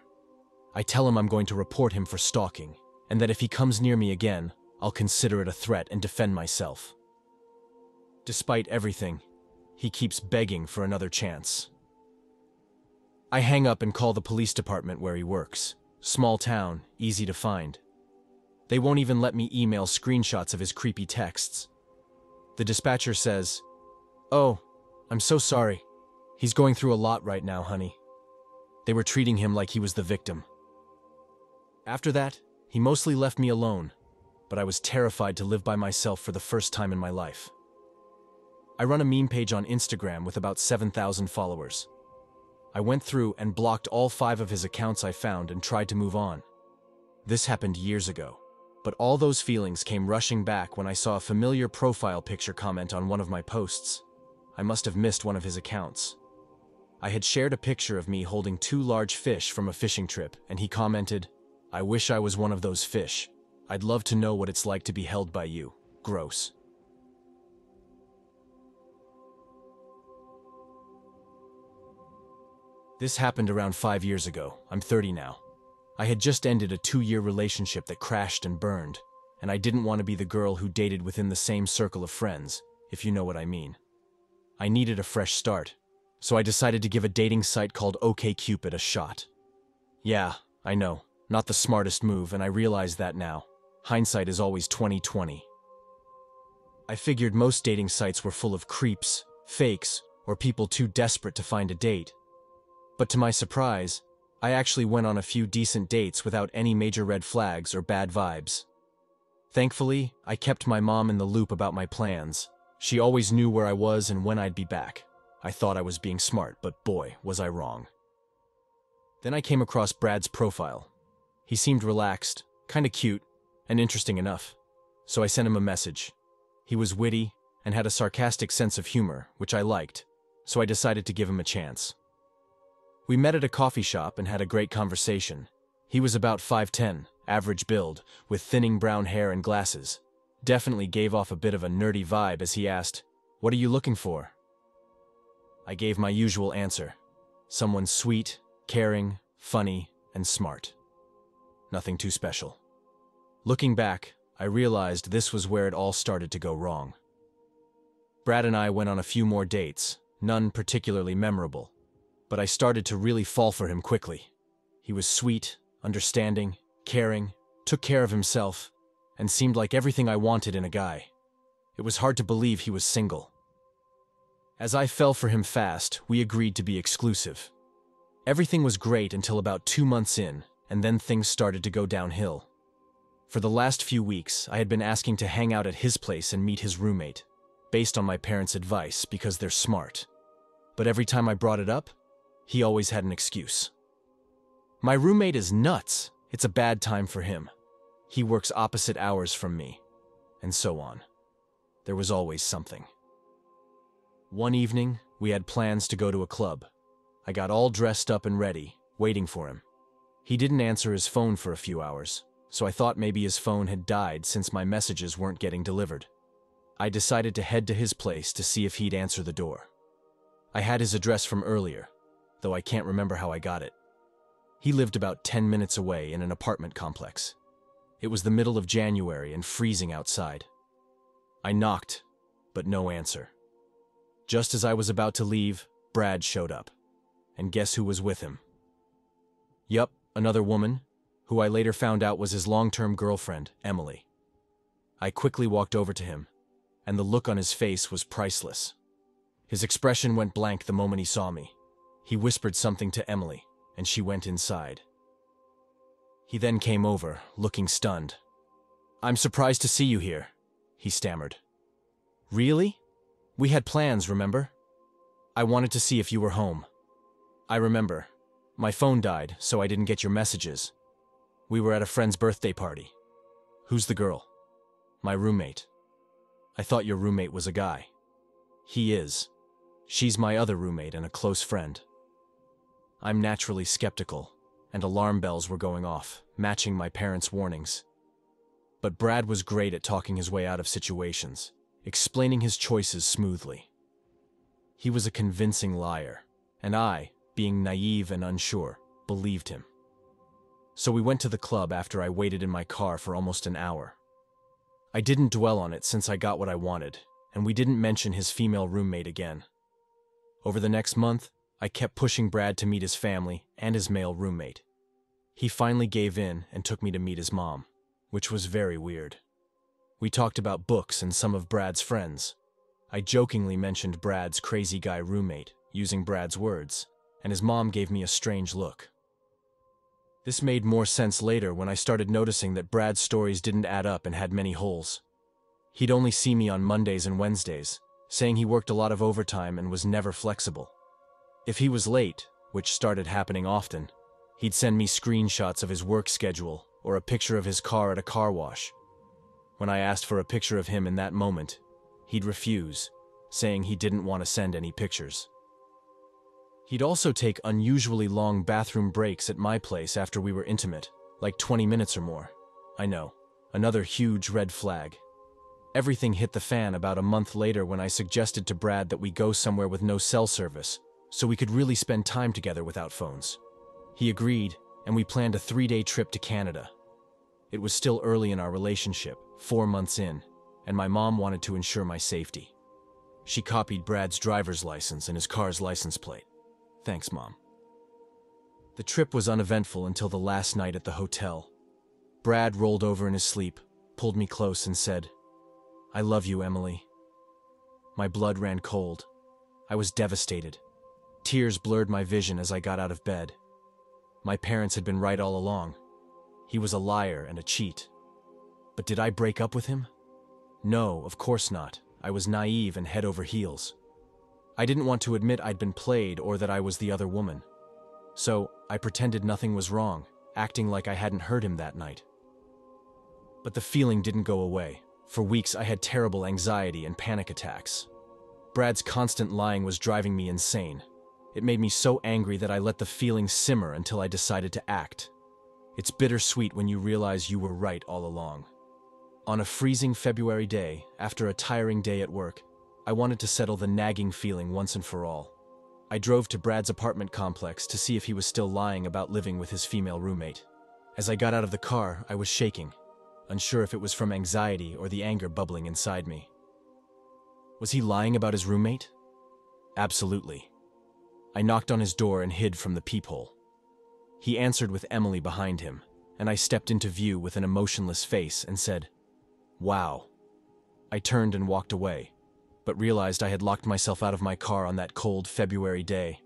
I tell him I'm going to report him for stalking, and that if he comes near me again, I'll consider it a threat and defend myself. Despite everything, he keeps begging for another chance. I hang up and call the police department where he works. Small town, easy to find. They won't even let me email screenshots of his creepy texts. The dispatcher says, "Oh, I'm so sorry. He's going through a lot right now, honey." They were treating him like he was the victim. After that, he mostly left me alone, but I was terrified to live by myself for the first time in my life. I run a meme page on Instagram with about 7,000 followers. I went through and blocked all 5 of his accounts I found and tried to move on. This happened years ago, but all those feelings came rushing back when I saw a familiar profile picture comment on one of my posts. I must have missed one of his accounts. I had shared a picture of me holding 2 large fish from a fishing trip, and he commented, "I wish I was one of those fish. I'd love to know what it's like to be held by you. Gross." This happened around 5 years ago. I'm 30 now. I had just ended a 2-year relationship that crashed and burned, and I didn't want to be the girl who dated within the same circle of friends, if you know what I mean. I needed a fresh start, so I decided to give a dating site called OkCupid a shot. Yeah, I know, not the smartest move, and I realize that now. Hindsight is always 20/20. I figured most dating sites were full of creeps, fakes, or people too desperate to find a date. But to my surprise, I actually went on a few decent dates without any major red flags or bad vibes. Thankfully, I kept my mom in the loop about my plans. She always knew where I was and when I'd be back. I thought I was being smart, but boy, was I wrong. Then I came across Brad's profile. He seemed relaxed, kinda cute, and interesting enough. So I sent him a message. He was witty and had a sarcastic sense of humor, which I liked, so I decided to give him a chance. We met at a coffee shop and had a great conversation. He was about 5'10", average build, with thinning brown hair and glasses. Definitely gave off a bit of a nerdy vibe as he asked, "What are you looking for?" I gave my usual answer. Someone sweet, caring, funny, and smart. Nothing too special. Looking back, I realized this was where it all started to go wrong. Brad and I went on a few more dates, none particularly memorable. But I started to really fall for him quickly. He was sweet, understanding, caring, took care of himself, and seemed like everything I wanted in a guy. It was hard to believe he was single. As I fell for him fast, we agreed to be exclusive. Everything was great until about 2 months in, and then things started to go downhill. For the last few weeks, I had been asking to hang out at his place and meet his roommate, based on my parents' advice because they're smart. But every time I brought it up, he always had an excuse. "My roommate is nuts. It's a bad time for him. He works opposite hours from me," and so on. There was always something. One evening, we had plans to go to a club. I got all dressed up and ready, waiting for him. He didn't answer his phone for a few hours, so I thought maybe his phone had died since my messages weren't getting delivered. I decided to head to his place to see if he'd answer the door. I had his address from earlier, though I can't remember how I got it. He lived about 10 minutes away in an apartment complex. It was the middle of January and freezing outside. I knocked, but no answer. Just as I was about to leave, Brad showed up. And guess who was with him? Yup, another woman, who I later found out was his long-term girlfriend, Emily. I quickly walked over to him, and the look on his face was priceless. His expression went blank the moment he saw me. He whispered something to Emily, and she went inside. He then came over, looking stunned. "I'm surprised to see you here," he stammered. "Really? We had plans, remember? I wanted to see if you were home." "I remember. My phone died, so I didn't get your messages. We were at a friend's birthday party." "Who's the girl?" "My roommate." "I thought your roommate was a guy." "He is. She's my other roommate and a close friend." I'm naturally skeptical, and alarm bells were going off, matching my parents' warnings. But Brad was great at talking his way out of situations, explaining his choices smoothly. He was a convincing liar, and I, being naive and unsure, believed him. So we went to the club after I waited in my car for almost an hour. I didn't dwell on it since I got what I wanted, and we didn't mention his female roommate again. Over the next month, I kept pushing Brad to meet his family and his male roommate. He finally gave in and took me to meet his mom, which was very weird. We talked about books and some of Brad's friends. I jokingly mentioned Brad's crazy guy roommate, using Brad's words, and his mom gave me a strange look. This made more sense later when I started noticing that Brad's stories didn't add up and had many holes. He'd only see me on Mondays and Wednesdays, saying he worked a lot of overtime and was never flexible. If he was late, which started happening often, he'd send me screenshots of his work schedule or a picture of his car at a car wash. When I asked for a picture of him in that moment, he'd refuse, saying he didn't want to send any pictures. He'd also take unusually long bathroom breaks at my place after we were intimate, like 20 minutes or more. I know, another huge red flag. Everything hit the fan about a month later when I suggested to Brad that we go somewhere with no cell service, so we could really spend time together without phones. He agreed, and we planned a 3-day trip to Canada. It was still early in our relationship, 4 months in, and my mom wanted to ensure my safety. She copied Brad's driver's license and his car's license plate. Thanks, Mom. The trip was uneventful until the last night at the hotel. Brad rolled over in his sleep, pulled me close, and said, "I love you, Emily." My blood ran cold. I was devastated. Tears blurred my vision as I got out of bed. My parents had been right all along. He was a liar and a cheat. But did I break up with him? No, of course not. I was naive and head over heels. I didn't want to admit I'd been played or that I was the other woman. So I pretended nothing was wrong, acting like I hadn't heard him that night. But the feeling didn't go away. For weeks I had terrible anxiety and panic attacks. Brad's constant lying was driving me insane. It made me so angry that I let the feeling simmer until I decided to act. It's bittersweet when you realize you were right all along. On a freezing February day, after a tiring day at work, I wanted to settle the nagging feeling once and for all. I drove to Brad's apartment complex to see if he was still lying about living with his female roommate. As I got out of the car, I was shaking, unsure if it was from anxiety or the anger bubbling inside me. Was he lying about his roommate? Absolutely. I knocked on his door and hid from the peephole. He answered with Emily behind him, and I stepped into view with an emotionless face and said, "Wow." I turned and walked away, but realized I had locked myself out of my car on that cold February day.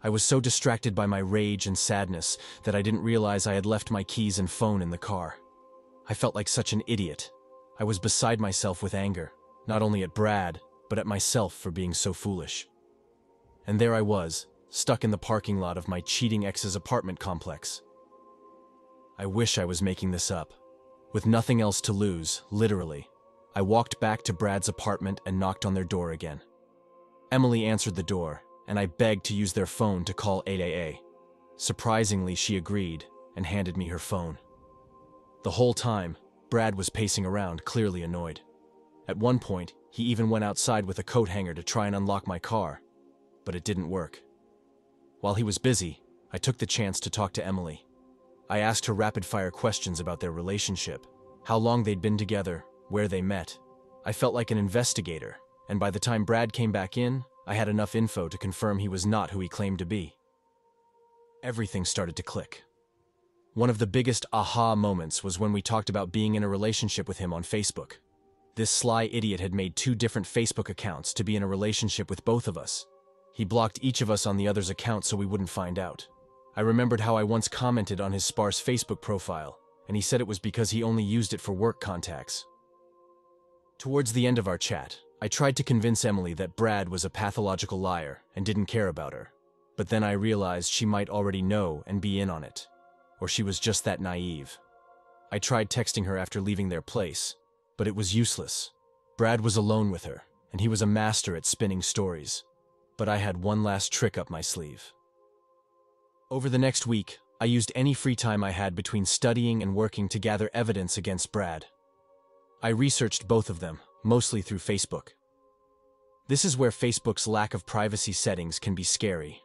I was so distracted by my rage and sadness that I didn't realize I had left my keys and phone in the car. I felt like such an idiot. I was beside myself with anger, not only at Brad, but at myself for being so foolish. And there I was, stuck in the parking lot of my cheating ex's apartment complex. I wish I was making this up. With nothing else to lose, literally, I walked back to Brad's apartment and knocked on their door again. Emily answered the door, and I begged to use their phone to call 8AA. Surprisingly, she agreed and handed me her phone. The whole time, Brad was pacing around, clearly annoyed. At one point, he even went outside with a coat hanger to try and unlock my car, but it didn't work. While he was busy, I took the chance to talk to Emily. I asked her rapid-fire questions about their relationship, how long they'd been together, where they met. I felt like an investigator, and by the time Brad came back in, I had enough info to confirm he was not who he claimed to be. Everything started to click. One of the biggest aha moments was when we talked about being in a relationship with him on Facebook. This sly idiot had made 2 different Facebook accounts to be in a relationship with both of us. He blocked each of us on the other's account so we wouldn't find out. I remembered how I once commented on his sparse Facebook profile, and he said it was because he only used it for work contacts. Towards the end of our chat, I tried to convince Emily that Brad was a pathological liar and didn't care about her, but then I realized she might already know and be in on it, or she was just that naive. I tried texting her after leaving their place, but it was useless. Brad was alone with her, and he was a master at spinning stories. But I had one last trick up my sleeve. Over the next week, I used any free time I had between studying and working to gather evidence against Brad. I researched both of them, mostly through Facebook. This is where Facebook's lack of privacy settings can be scary.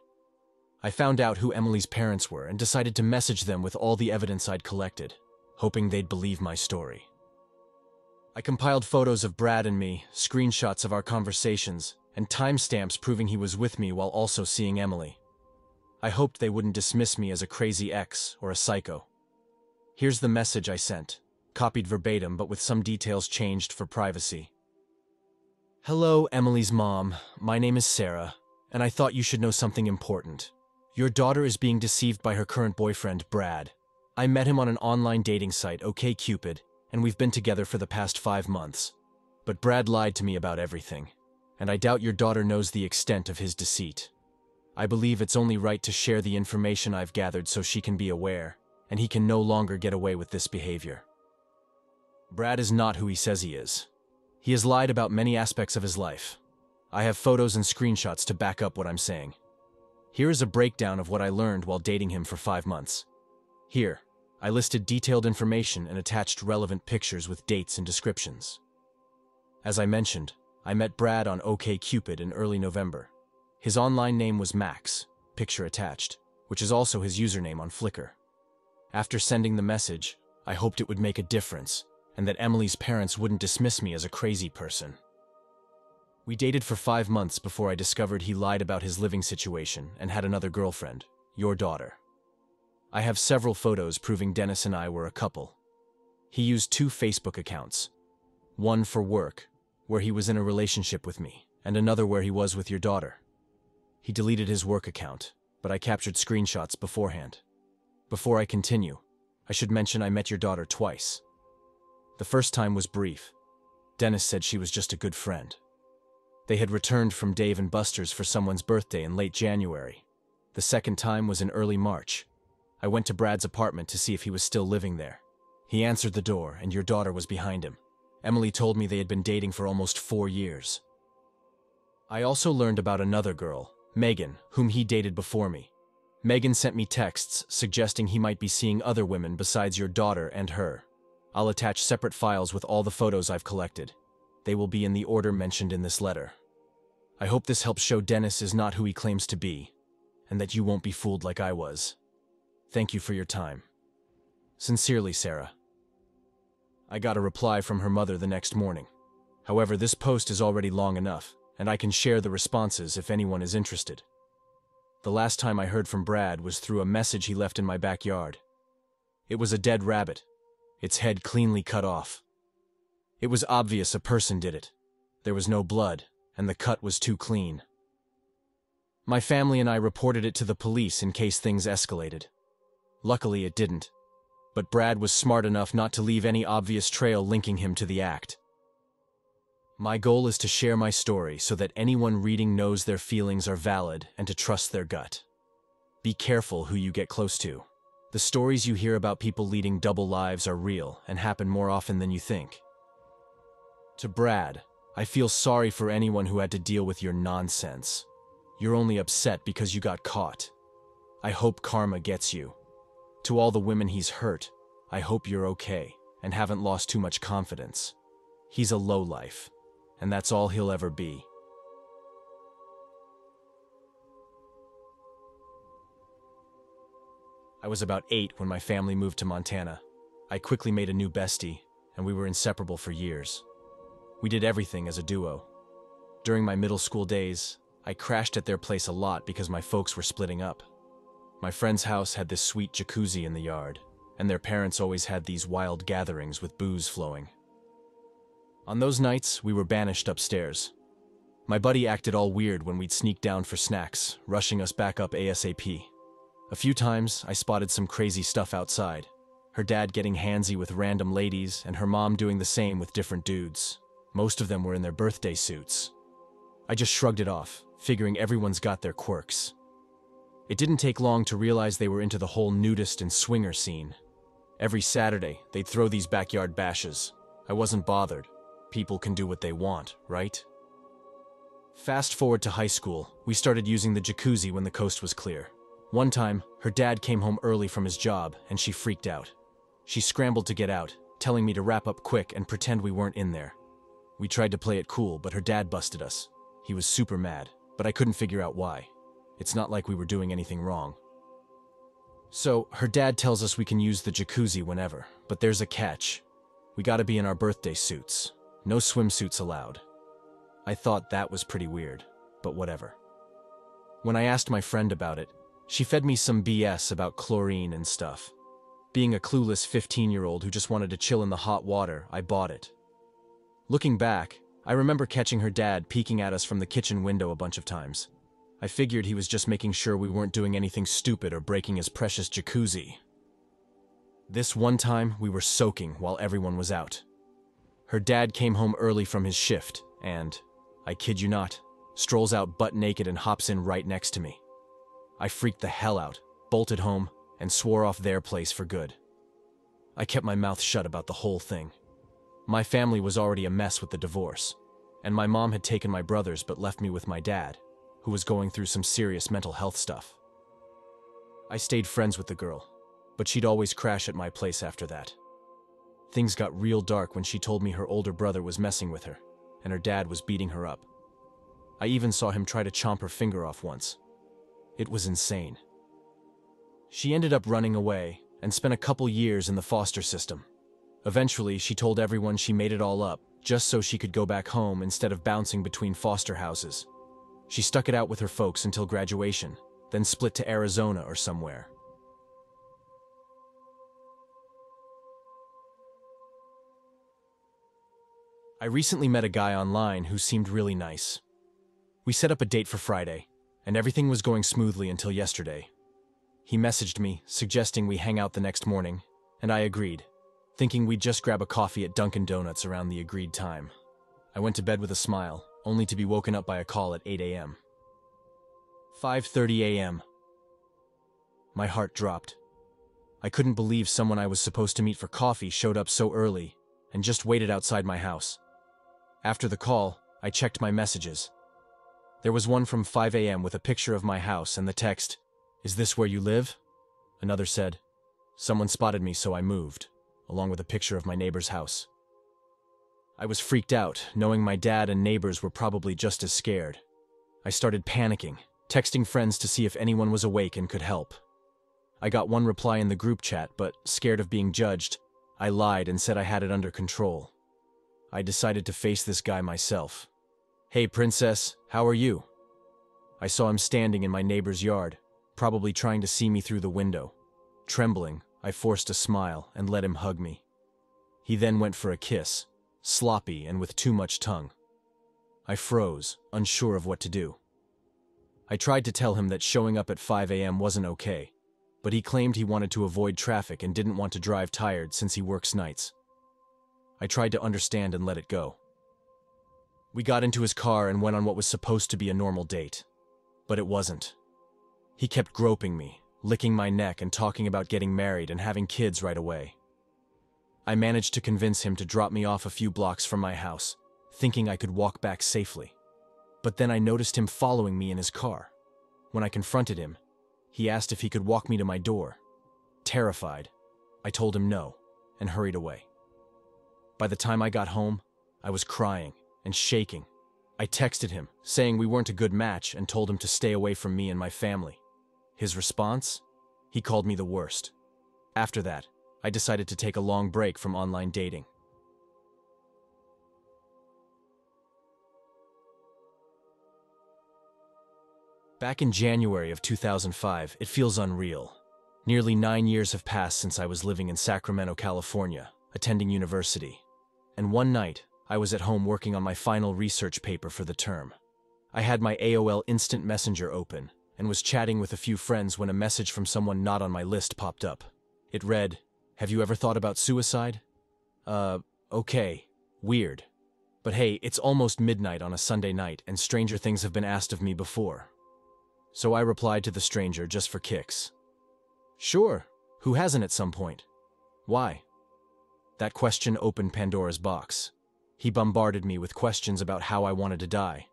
I found out who Emily's parents were and decided to message them with all the evidence I'd collected, hoping they'd believe my story. I compiled photos of Brad and me, screenshots of our conversations, and timestamps proving he was with me while also seeing Emily. I hoped they wouldn't dismiss me as a crazy ex or a psycho. Here's the message I sent, copied verbatim but with some details changed for privacy. Hello, Emily's mom. My name is Sarah, and I thought you should know something important. Your daughter is being deceived by her current boyfriend, Brad. I met him on an online dating site, OkCupid, and we've been together for the past 5 months. But Brad lied to me about everything, and I doubt your daughter knows the extent of his deceit. I believe it's only right to share the information I've gathered so she can be aware, and he can no longer get away with this behavior. Brad is not who he says he is. He has lied about many aspects of his life. I have photos and screenshots to back up what I'm saying. Here is a breakdown of what I learned while dating him for 5 months. Here, I listed detailed information and attached relevant pictures with dates and descriptions. As I mentioned, I met Brad on OkCupid in early November. His online name was Max, picture attached, which is also his username on Flickr. After sending the message, I hoped it would make a difference, and that Emily's parents wouldn't dismiss me as a crazy person. We dated for 5 months before I discovered he lied about his living situation and had another girlfriend, your daughter. I have several photos proving Dennis and I were a couple. He used 2 Facebook accounts, one for work, where he was in a relationship with me, and another where he was with your daughter. He deleted his work account, but I captured screenshots beforehand. Before I continue, I should mention I met your daughter twice. The first time was brief. Dennis said she was just a good friend. They had returned from Dave & Buster's for someone's birthday in late January. The second time was in early March. I went to Brad's apartment to see if he was still living there. He answered the door, and your daughter was behind him. Emily told me they had been dating for almost 4 years. I also learned about another girl, Megan, whom he dated before me. Megan sent me texts suggesting he might be seeing other women besides your daughter and her. I'll attach separate files with all the photos I've collected. They will be in the order mentioned in this letter. I hope this helps show Dennis is not who he claims to be, and that you won't be fooled like I was. Thank you for your time. Sincerely, Sarah. I got a reply from her mother the next morning. However, this post is already long enough, and I can share the responses if anyone is interested. The last time I heard from Brad was through a message he left in my backyard. It was a dead rabbit, its head cleanly cut off. It was obvious a person did it. There was no blood, and the cut was too clean. My family and I reported it to the police in case things escalated. Luckily, it didn't. But Brad was smart enough not to leave any obvious trail linking him to the act. My goal is to share my story so that anyone reading knows their feelings are valid and to trust their gut. Be careful who you get close to. The stories you hear about people leading double lives are real and happen more often than you think. To Brad, I feel sorry for anyone who had to deal with your nonsense. You're only upset because you got caught. I hope karma gets you. To all the women he's hurt, I hope you're okay and haven't lost too much confidence. He's a lowlife, and that's all he'll ever be. I was about 8 when my family moved to Montana. I quickly made a new bestie, and we were inseparable for years. We did everything as a duo. During my middle school days, I crashed at their place a lot because my folks were splitting up. My friend's house had this sweet jacuzzi in the yard, and their parents always had these wild gatherings with booze flowing. On those nights, we were banished upstairs. My buddy acted all weird when we'd sneak down for snacks, rushing us back up ASAP. A few times, I spotted some crazy stuff outside. Her dad getting handsy with random ladies, and her mom doing the same with different dudes. Most of them were in their birthday suits. I just shrugged it off, figuring everyone's got their quirks. It didn't take long to realize they were into the whole nudist and swinger scene. Every Saturday, they'd throw these backyard bashes. I wasn't bothered. People can do what they want, right? Fast forward to high school, we started using the jacuzzi when the coast was clear. One time, her dad came home early from his job, and she freaked out. She scrambled to get out, telling me to wrap up quick and pretend we weren't in there. We tried to play it cool, but her dad busted us. He was super mad, but I couldn't figure out why. It's not like we were doing anything wrong. So, her dad tells us we can use the jacuzzi whenever, but there's a catch. We gotta be in our birthday suits. No swimsuits allowed. I thought that was pretty weird, but whatever. When I asked my friend about it, she fed me some BS about chlorine and stuff. Being a clueless 15-year-old who just wanted to chill in the hot water, I bought it. Looking back, I remember catching her dad peeking at us from the kitchen window a bunch of times. I figured he was just making sure we weren't doing anything stupid or breaking his precious jacuzzi. This one time, we were soaking while everyone was out. Her dad came home early from his shift and, I kid you not, strolls out butt naked and hops in right next to me. I freaked the hell out, bolted home, and swore off their place for good. I kept my mouth shut about the whole thing. My family was already a mess with the divorce, and my mom had taken my brothers but left me with my dad, who was going through some serious mental health stuff. I stayed friends with the girl, but she'd always crash at my place after that. Things got real dark when she told me her older brother was messing with her, and her dad was beating her up. I even saw him try to chomp her finger off once. It was insane. She ended up running away and spent a couple years in the foster system. Eventually, she told everyone she made it all up, just so she could go back home instead of bouncing between foster houses. She stuck it out with her folks until graduation, then split to Arizona or somewhere. I recently met a guy online who seemed really nice. We set up a date for Friday, and everything was going smoothly until yesterday. He messaged me, suggesting we hang out the next morning, and I agreed, thinking we'd just grab a coffee at Dunkin' Donuts around the agreed time. I went to bed with a smile, only to be woken up by a call at 8 a.m. 5:30 a.m. My heart dropped. I couldn't believe someone I was supposed to meet for coffee showed up so early and just waited outside my house. After the call, I checked my messages. There was one from 5 a.m. with a picture of my house and the text, "Is this where you live?" Another said, "Someone spotted me, so I moved," along with a picture of my neighbor's house. I was freaked out, knowing my dad and neighbors were probably just as scared. I started panicking, texting friends to see if anyone was awake and could help. I got one reply in the group chat, but scared of being judged, I lied and said I had it under control. I decided to face this guy myself. "Hey, princess, how are you?" I saw him standing in my neighbor's yard, probably trying to see me through the window. Trembling, I forced a smile and let him hug me. He then went for a kiss, sloppy and with too much tongue. I froze, unsure of what to do. I tried to tell him that showing up at 5 a.m. wasn't okay, but he claimed he wanted to avoid traffic and didn't want to drive tired since he works nights. I tried to understand and let it go. We got into his car and went on what was supposed to be a normal date, but it wasn't. He kept groping me, licking my neck and talking about getting married and having kids right away. I managed to convince him to drop me off a few blocks from my house, thinking I could walk back safely. But then I noticed him following me in his car. When I confronted him, he asked if he could walk me to my door. Terrified, I told him no and hurried away. By the time I got home, I was crying and shaking. I texted him, saying we weren't a good match and told him to stay away from me and my family. His response? He called me the worst. After that, I decided to take a long break from online dating. Back in January of 2005, it feels unreal. Nearly 9 years have passed since I was living in Sacramento, California, attending university. And one night, I was at home working on my final research paper for the term. I had my AOL Instant Messenger open and was chatting with a few friends when a message from someone not on my list popped up. It read, "Have you ever thought about suicide?" Okay, weird. But hey, it's almost midnight on a Sunday night and stranger things have been asked of me before. So I replied to the stranger just for kicks. Sure, who hasn't at some point? Why? That question opened Pandora's box. He bombarded me with questions about how I wanted to die,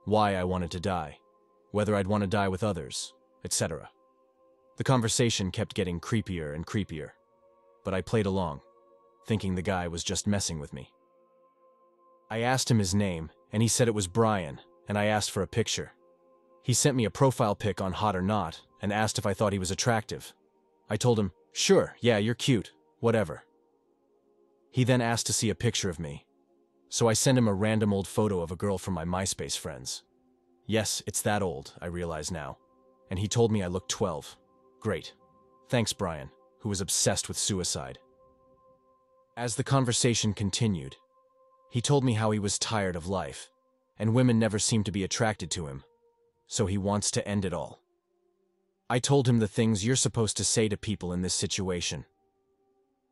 why I wanted to die, whether I'd want to die with others, etc. The conversation kept getting creepier and creepier, but I played along, thinking the guy was just messing with me. I asked him his name, and he said it was Brian, and I asked for a picture. He sent me a profile pic on Hot or Not and asked if I thought he was attractive. I told him, "Sure, yeah, you're cute, whatever." He then asked to see a picture of me, so I sent him a random old photo of a girl from my MySpace friends. Yes, it's that old, I realize now, and he told me I looked 12. Great. Thanks, Brian, who was obsessed with suicide. As the conversation continued, he told me how he was tired of life, and women never seemed to be attracted to him, so he wants to end it all. I told him the things you're supposed to say to people in this situation.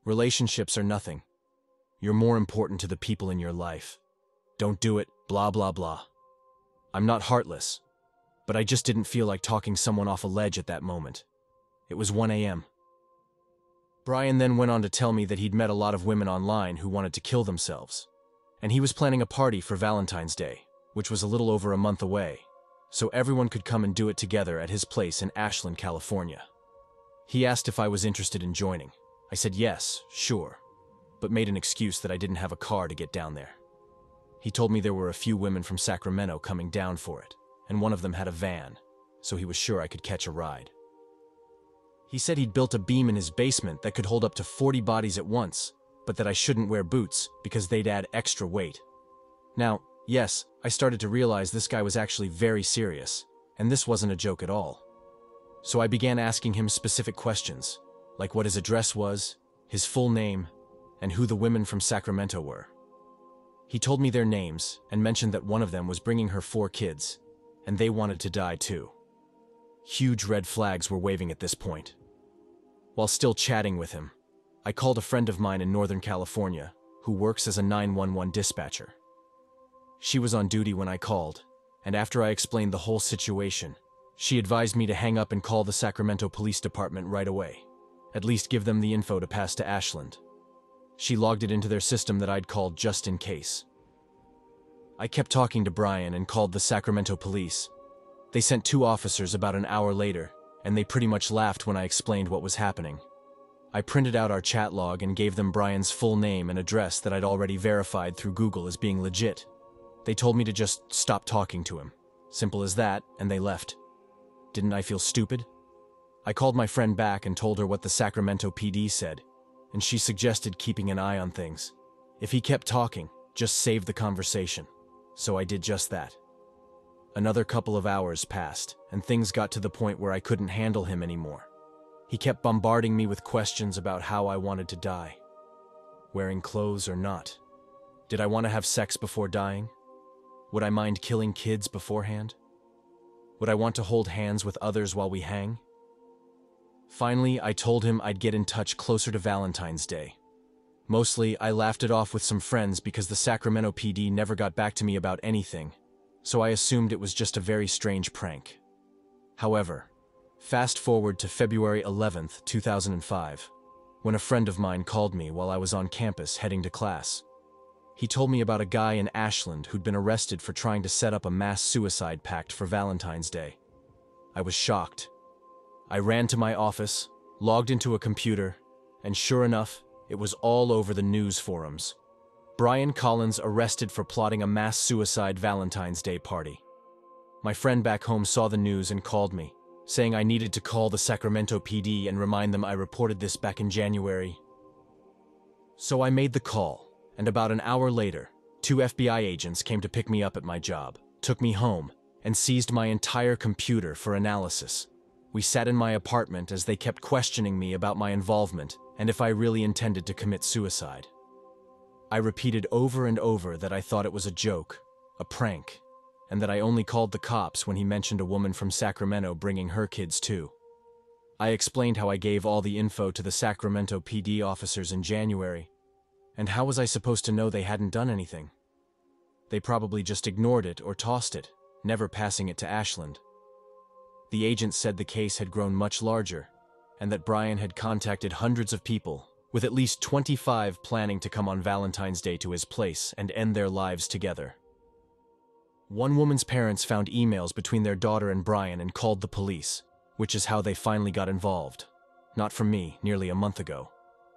Relationships are nothing. You're more important to the people in your life. Don't do it, blah blah blah. I'm not heartless, but I just didn't feel like talking someone off a ledge at that moment. It was 1 a.m. Brian then went on to tell me that he'd met a lot of women online who wanted to kill themselves, and he was planning a party for Valentine's Day, which was a little over a month away, so everyone could come and do it together at his place in Ashland, California. He asked if I was interested in joining. I said yes, sure, but made an excuse that I didn't have a car to get down there. He told me there were a few women from Sacramento coming down for it, and one of them had a van, so he was sure I could catch a ride. He said he'd built a beam in his basement that could hold up to 40 bodies at once, but that I shouldn't wear boots because they'd add extra weight. Now, yes, I started to realize this guy was actually very serious, and this wasn't a joke at all. So I began asking him specific questions, like what his address was, his full name, and who the women from Sacramento were. He told me their names and mentioned that one of them was bringing her 4 kids, and they wanted to die too. Huge red flags were waving at this point. While still chatting with him, I called a friend of mine in Northern California who works as a 911 dispatcher. She was on duty when I called, and after I explained the whole situation, she advised me to hang up and call the Sacramento Police Department right away. At least give them the info to pass to Ashland. She logged it into their system that I'd called just in case. I kept talking to Brian and called the Sacramento police. They sent 2 officers about an hour later, and they pretty much laughed when I explained what was happening. I printed out our chat log and gave them Brian's full name and address that I'd already verified through Google as being legit. They told me to just stop talking to him. Simple as that, and they left. Didn't I feel stupid? I called my friend back and told her what the Sacramento PD said, and she suggested keeping an eye on things. If he kept talking, just save the conversation. So I did just that. Another couple of hours passed, and things got to the point where I couldn't handle him anymore. He kept bombarding me with questions about how I wanted to die. Wearing clothes or not? Did I want to have sex before dying? Would I mind killing kids beforehand? Would I want to hold hands with others while we hang? Finally, I told him I'd get in touch closer to Valentine's Day. Mostly, I laughed it off with some friends because the Sacramento PD never got back to me about anything, so I assumed it was just a very strange prank. However, fast forward to February 11th, 2005, when a friend of mine called me while I was on campus heading to class. He told me about a guy in Ashland who'd been arrested for trying to set up a mass suicide pact for Valentine's Day. I was shocked. I ran to my office, logged into a computer, and sure enough, it was all over the news forums. Brian Collins arrested for plotting a mass suicide Valentine's Day party. My friend back home saw the news and called me, saying I needed to call the Sacramento PD and remind them I reported this back in January. So I made the call, and about an hour later, 2 FBI agents came to pick me up at my job, took me home, and seized my entire computer for analysis. We sat in my apartment as they kept questioning me about my involvement and if I really intended to commit suicide. I repeated over and over that I thought it was a joke, a prank, and that I only called the cops when he mentioned a woman from Sacramento bringing her kids too. I explained how I gave all the info to the Sacramento PD officers in January, and how was I supposed to know they hadn't done anything? They probably just ignored it or tossed it, never passing it to Ashland. The agent said the case had grown much larger, and that Brian had contacted hundreds of people, with at least 25 planning to come on Valentine's Day to his place and end their lives together. One woman's parents found emails between their daughter and Brian and called the police. which is how they finally got involved. Not from me, nearly a month ago.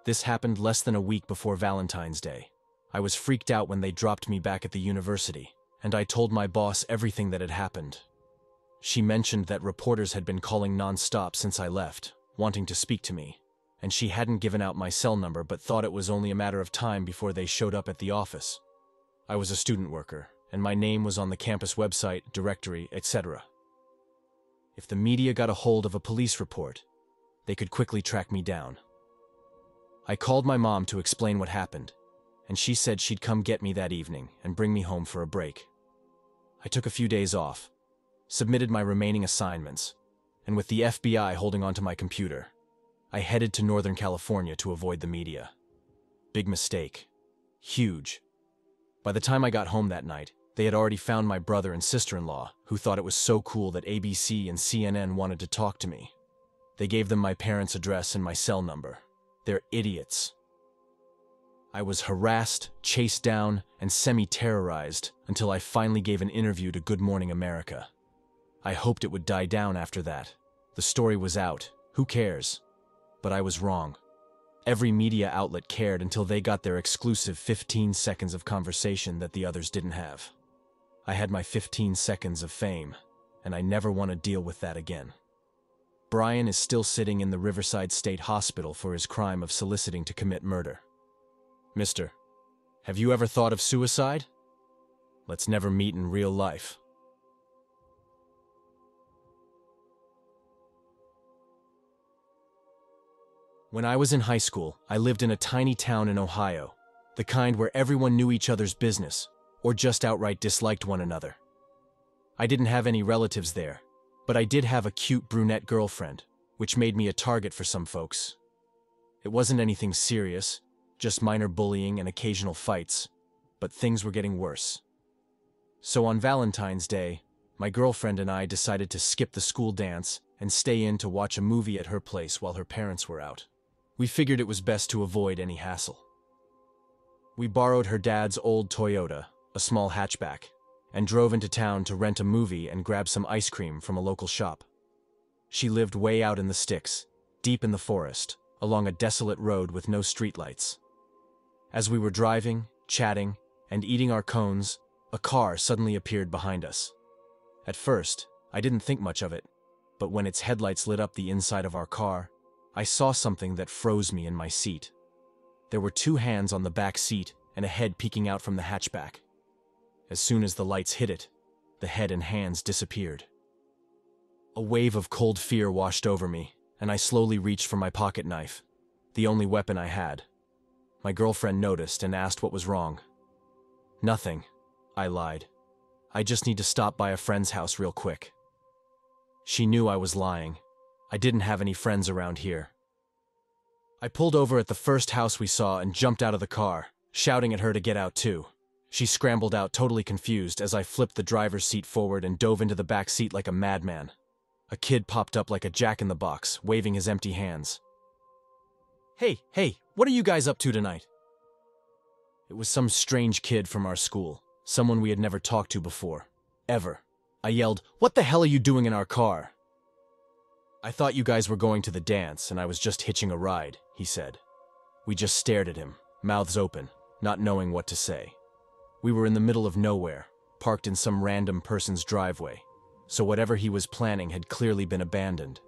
This happened less than a week before Valentine's Day. I was freaked out when they dropped me back at the university, and I told my boss everything that had happened. She mentioned that reporters had been calling non-stop since I left, wanting to speak to me, and she hadn't given out my cell number but thought it was only a matter of time before they showed up at the office. I was a student worker, and my name was on the campus website, directory, etc. If the media got a hold of a police report, they could quickly track me down. I called my mom to explain what happened, and she said she'd come get me that evening and bring me home for a break. I took a few days off, submitted my remaining assignments, and with the FBI holding onto my computer, I headed to Northern California to avoid the media. Big mistake. Huge. By the time I got home that night, they had already found my brother and sister-in-law, who thought it was so cool that ABC and CNN wanted to talk to me. They gave them my parents' address and my cell number. They're idiots. I was harassed, chased down, and semi-terrorized until I finally gave an interview to Good Morning America. I hoped it would die down after that. The story was out. Who cares? But I was wrong. Every media outlet cared until they got their exclusive 15 seconds of conversation that the others didn't have. I had my 15 seconds of fame, and I never want to deal with that again. Brian is still sitting in the Riverside State Hospital for his crime of soliciting to commit murder. Mister, have you ever thought of suicide? Let's never meet in real life. When I was in high school, I lived in a tiny town in Ohio, the kind where everyone knew each other's business, or just outright disliked one another. I didn't have any relatives there, but I did have a cute brunette girlfriend, which made me a target for some folks. It wasn't anything serious, just minor bullying and occasional fights, but things were getting worse. So on Valentine's Day, my girlfriend and I decided to skip the school dance and stay in to watch a movie at her place while her parents were out. We figured it was best to avoid any hassle. We borrowed her dad's old Toyota, a small hatchback, and drove into town to rent a movie and grab some ice cream from a local shop. She lived way out in the sticks, deep in the forest, along a desolate road with no streetlights. As we were driving, chatting, and eating our cones, a car suddenly appeared behind us. At first, I didn't think much of it, but when its headlights lit up the inside of our car, I saw something that froze me in my seat. There were two hands on the back seat and a head peeking out from the hatchback. As soon as the lights hit it, the head and hands disappeared. A wave of cold fear washed over me, and I slowly reached for my pocket knife, the only weapon I had. My girlfriend noticed and asked what was wrong. Nothing, I lied. I just need to stop by a friend's house real quick. She knew I was lying. I didn't have any friends around here. I pulled over at the first house we saw and jumped out of the car, shouting at her to get out too. She scrambled out totally confused as I flipped the driver's seat forward and dove into the back seat like a madman. A kid popped up like a jack-in-the-box, waving his empty hands. Hey, what are you guys up to tonight? It was some strange kid from our school, someone we had never talked to before. Ever. I yelled, "What the hell are you doing in our car?" "I thought you guys were going to the dance and I was just hitching a ride," he said. We just stared at him, mouths open, not knowing what to say. We were in the middle of nowhere, parked in some random person's driveway, so whatever he was planning had clearly been abandoned.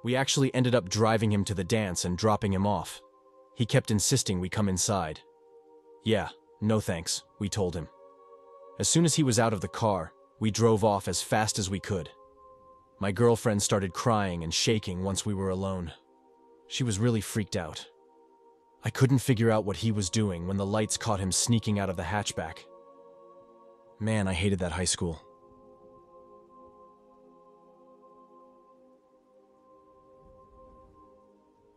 We actually ended up driving him to the dance and dropping him off. He kept insisting we come inside. "Yeah, no thanks," we told him. As soon as he was out of the car, we drove off as fast as we could. My girlfriend started crying and shaking once we were alone. She was really freaked out. I couldn't figure out what he was doing when the lights caught him sneaking out of the hatchback. Man, I hated that high school.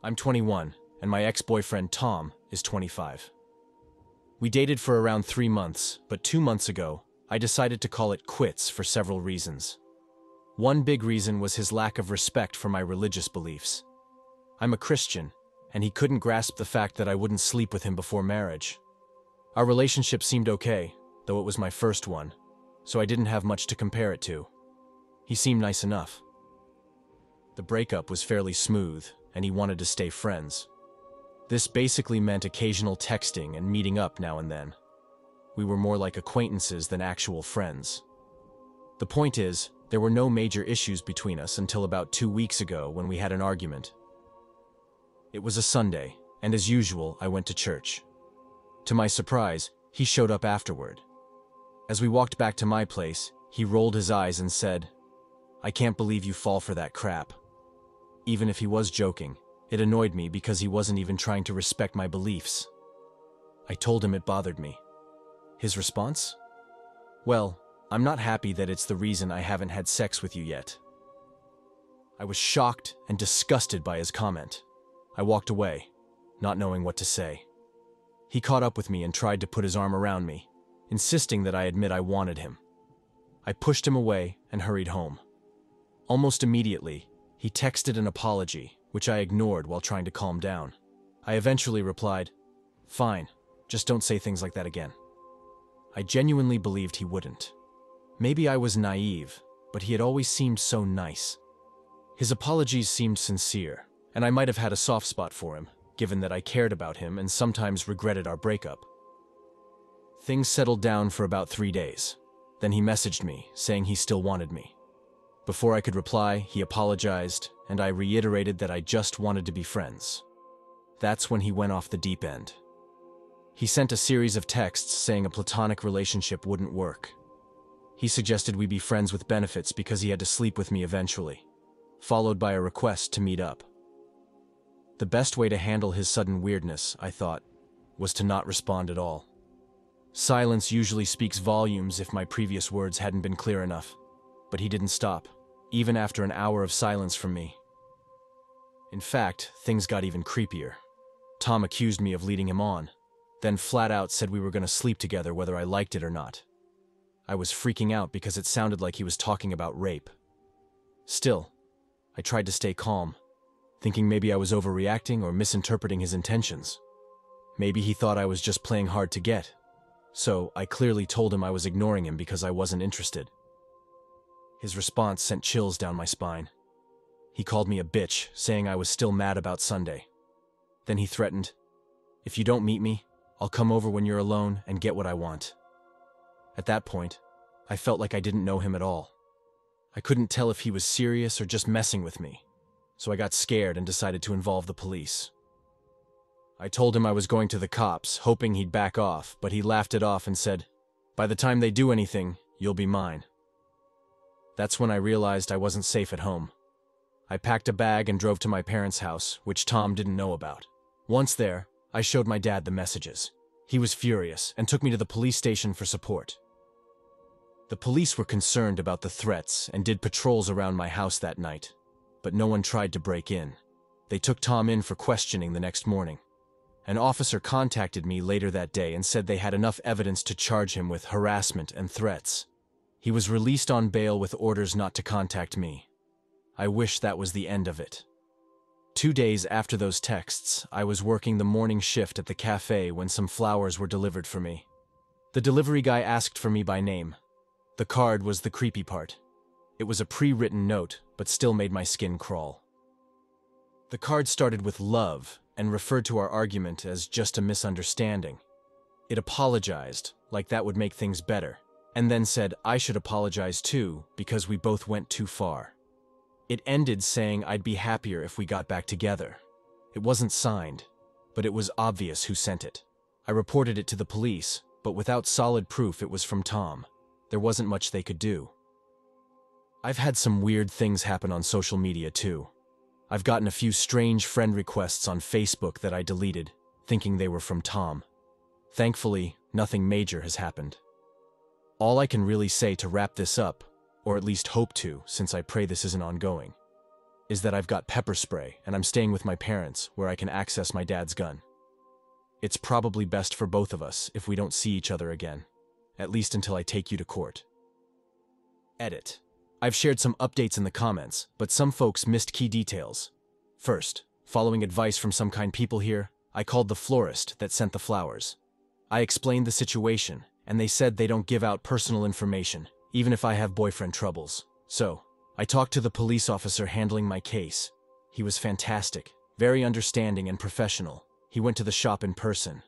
I'm 21, and my ex-boyfriend Tom is 25. We dated for around 3 months, but 2 months ago, I decided to call it quits for several reasons. One big reason was his lack of respect for my religious beliefs. I'm a Christian, and he couldn't grasp the fact that I wouldn't sleep with him before marriage. Our relationship seemed okay, though it was my first one, so I didn't have much to compare it to. He seemed nice enough. The breakup was fairly smooth, and he wanted to stay friends. This basically meant occasional texting and meeting up now and then. We were more like acquaintances than actual friends. The point is, there were no major issues between us until about 2 weeks ago when we had an argument. It was a Sunday, and as usual, I went to church. To my surprise, he showed up afterward. As we walked back to my place, he rolled his eyes and said, "I can't believe you fall for that crap." Even if he was joking, it annoyed me because he wasn't even trying to respect my beliefs. I told him it bothered me. His response? "Well, I'm not happy that it's the reason I haven't had sex with you yet." I was shocked and disgusted by his comment. I walked away, not knowing what to say. He caught up with me and tried to put his arm around me, insisting that I admit I wanted him. I pushed him away and hurried home. Almost immediately, he texted an apology, which I ignored while trying to calm down. I eventually replied, "Fine, just don't say things like that again." I genuinely believed he wouldn't. Maybe I was naive, but he had always seemed so nice. His apologies seemed sincere, and I might have had a soft spot for him, given that I cared about him and sometimes regretted our breakup. Things settled down for about 3 days. Then he messaged me, saying he still wanted me. Before I could reply, he apologized, and I reiterated that I just wanted to be friends. That's when he went off the deep end. He sent a series of texts saying a platonic relationship wouldn't work. He suggested we be friends with benefits because he had to sleep with me eventually, followed by a request to meet up. The best way to handle his sudden weirdness, I thought, was to not respond at all. Silence usually speaks volumes if my previous words hadn't been clear enough, but he didn't stop, even after an hour of silence from me. In fact, things got even creepier. Tom accused me of leading him on, then flat out said we were going to sleep together whether I liked it or not. I was freaking out because it sounded like he was talking about rape. Still, I tried to stay calm, thinking maybe I was overreacting or misinterpreting his intentions. Maybe he thought I was just playing hard to get, so I clearly told him I was ignoring him because I wasn't interested. His response sent chills down my spine. He called me a bitch, saying I was still mad about Sunday. Then he threatened, "If you don't meet me, I'll come over when you're alone and get what I want." At that point, I felt like I didn't know him at all. I couldn't tell if he was serious or just messing with me, so I got scared and decided to involve the police. I told him I was going to the cops, hoping he'd back off, but he laughed it off and said, "By the time they do anything, you'll be mine." That's when I realized I wasn't safe at home. I packed a bag and drove to my parents' house, which Tom didn't know about. Once there, I showed my dad the messages. He was furious and took me to the police station for support. The police were concerned about the threats and did patrols around my house that night, but no one tried to break in. They took Tom in for questioning the next morning. An officer contacted me later that day and said they had enough evidence to charge him with harassment and threats. He was released on bail with orders not to contact me. I wish that was the end of it. 2 days after those texts, I was working the morning shift at the cafe when some flowers were delivered for me. The delivery guy asked for me by name. The card was the creepy part. It was a pre-written note, but still made my skin crawl. The card started with love and referred to our argument as just a misunderstanding. It apologized, like that would make things better, and then said I should apologize too because we both went too far. It ended saying I'd be happier if we got back together. It wasn't signed, but it was obvious who sent it. I reported it to the police, but without solid proof it was from Tom. There wasn't much they could do. I've had some weird things happen on social media too. I've gotten a few strange friend requests on Facebook that I deleted, thinking they were from Tom. Thankfully, nothing major has happened. All I can really say to wrap this up, or at least hope to, since I pray this isn't ongoing, is that I've got pepper spray and I'm staying with my parents where I can access my dad's gun. It's probably best for both of us if we don't see each other again, at least until I take you to court. Edit. I've shared some updates in the comments, but some folks missed key details. First, following advice from some kind people here, I called the florist that sent the flowers. I explained the situation, and they said they don't give out personal information, even if I have boyfriend troubles. So, I talked to the police officer handling my case. He was fantastic, very understanding and professional. He went to the shop in person.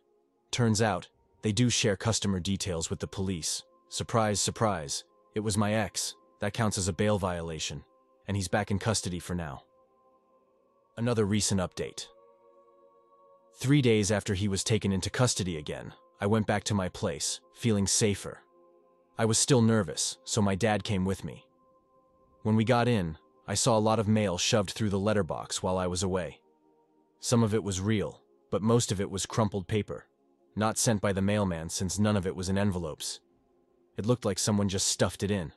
Turns out, they do share customer details with the police. Surprise, surprise. It was my ex. That counts as a bail violation. And he's back in custody for now. Another recent update. 3 days after he was taken into custody again, I went back to my place, feeling safer. I was still nervous, so my dad came with me. When we got in, I saw a lot of mail shoved through the letterbox while I was away. Some of it was real, but most of it was crumpled paper, not sent by the mailman since none of it was in envelopes. It looked like someone just stuffed it in.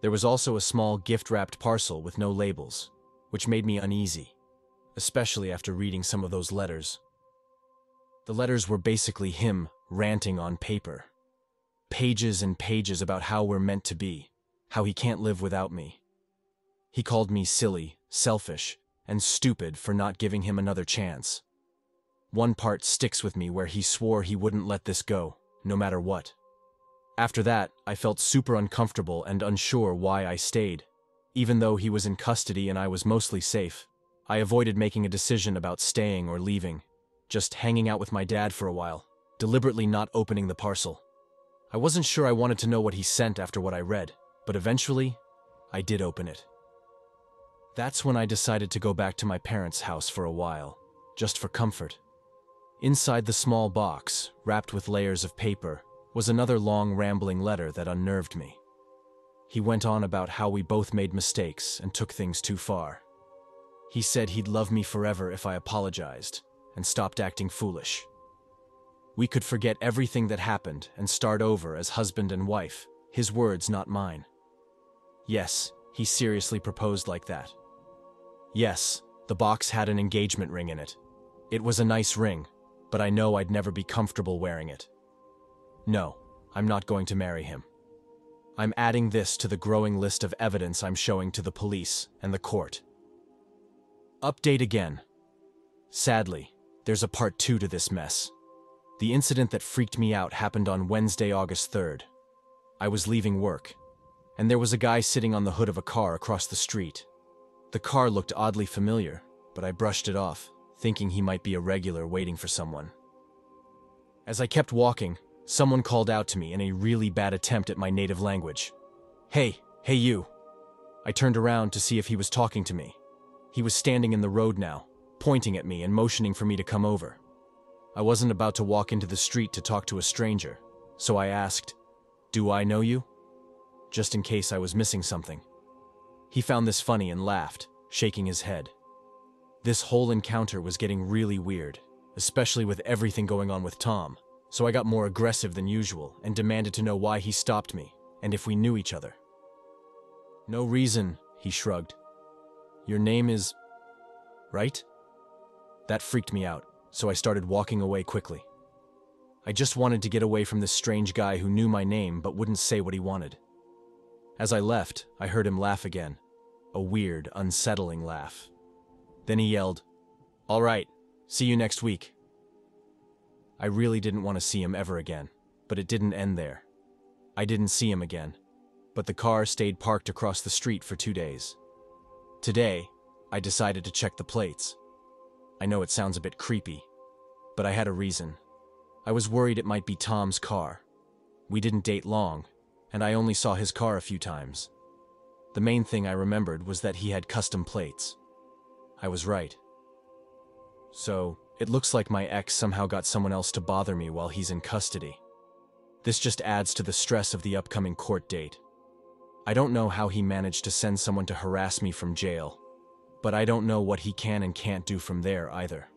There was also a small gift-wrapped parcel with no labels, which made me uneasy, especially after reading some of those letters. The letters were basically him ranting on paper. Pages and pages about how we're meant to be, how he can't live without me. He called me silly, selfish, and stupid for not giving him another chance. One part sticks with me where he swore he wouldn't let this go, no matter what. After that, I felt super uncomfortable and unsure why I stayed. Even though he was in custody and I was mostly safe, I avoided making a decision about staying or leaving, just hanging out with my dad for a while, deliberately not opening the parcel. I wasn't sure I wanted to know what he sent after what I read, but eventually, I did open it. That's when I decided to go back to my parents' house for a while, just for comfort. Inside the small box, wrapped with layers of paper, was another long rambling letter that unnerved me. He went on about how we both made mistakes and took things too far. He said he'd love me forever if I apologized and stopped acting foolish. We could forget everything that happened and start over as husband and wife, his words, not mine. Yes, he seriously proposed like that. Yes, the box had an engagement ring in it. It was a nice ring, but I know I'd never be comfortable wearing it. No, I'm not going to marry him. I'm adding this to the growing list of evidence I'm showing to the police and the court. Update again. Sadly, there's a part 2 to this mess. The incident that freaked me out happened on Wednesday, August 3rd. I was leaving work, and there was a guy sitting on the hood of a car across the street. The car looked oddly familiar, but I brushed it off, thinking he might be a regular waiting for someone. As I kept walking, someone called out to me in a really bad attempt at my native language. Hey you. I turned around to see if he was talking to me. He was standing in the road now, pointing at me and motioning for me to come over. I wasn't about to walk into the street to talk to a stranger, so I asked, "Do I know you?" Just in case I was missing something. He found this funny and laughed, shaking his head. This whole encounter was getting really weird, especially with everything going on with Tom, so I got more aggressive than usual and demanded to know why he stopped me and if we knew each other. "No reason," he shrugged. "Your name is... right?" That freaked me out, so I started walking away quickly. I just wanted to get away from this strange guy who knew my name but wouldn't say what he wanted. As I left, I heard him laugh again, a weird, unsettling laugh. Then he yelled, "All right, see you next week." I really didn't want to see him ever again, but it didn't end there. I didn't see him again, but the car stayed parked across the street for 2 days. Today, I decided to check the plates. I know it sounds a bit creepy, but I had a reason. I was worried it might be Tom's car. We didn't date long, and I only saw his car a few times. The main thing I remembered was that he had custom plates. I was right. So, it looks like my ex somehow got someone else to bother me while he's in custody. This just adds to the stress of the upcoming court date. I don't know how he managed to send someone to harass me from jail, but I don't know what he can and can't do from there either.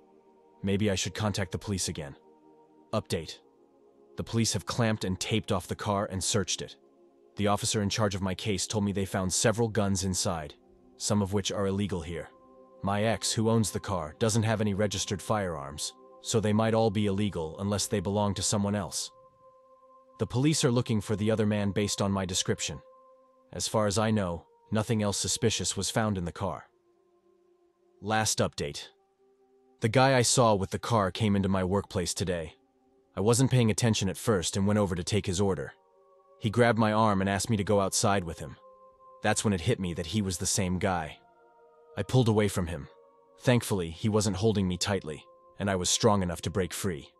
Maybe I should contact the police again. Update. The police have clamped and taped off the car and searched it. The officer in charge of my case told me they found several guns inside, some of which are illegal here. My ex, who owns the car, doesn't have any registered firearms, so they might all be illegal unless they belong to someone else. The police are looking for the other man based on my description. As far as I know, nothing else suspicious was found in the car. Last update. The guy I saw with the car came into my workplace today. I wasn't paying attention at first and went over to take his order. He grabbed my arm and asked me to go outside with him. That's when it hit me that he was the same guy. I pulled away from him. Thankfully, he wasn't holding me tightly, and I was strong enough to break free.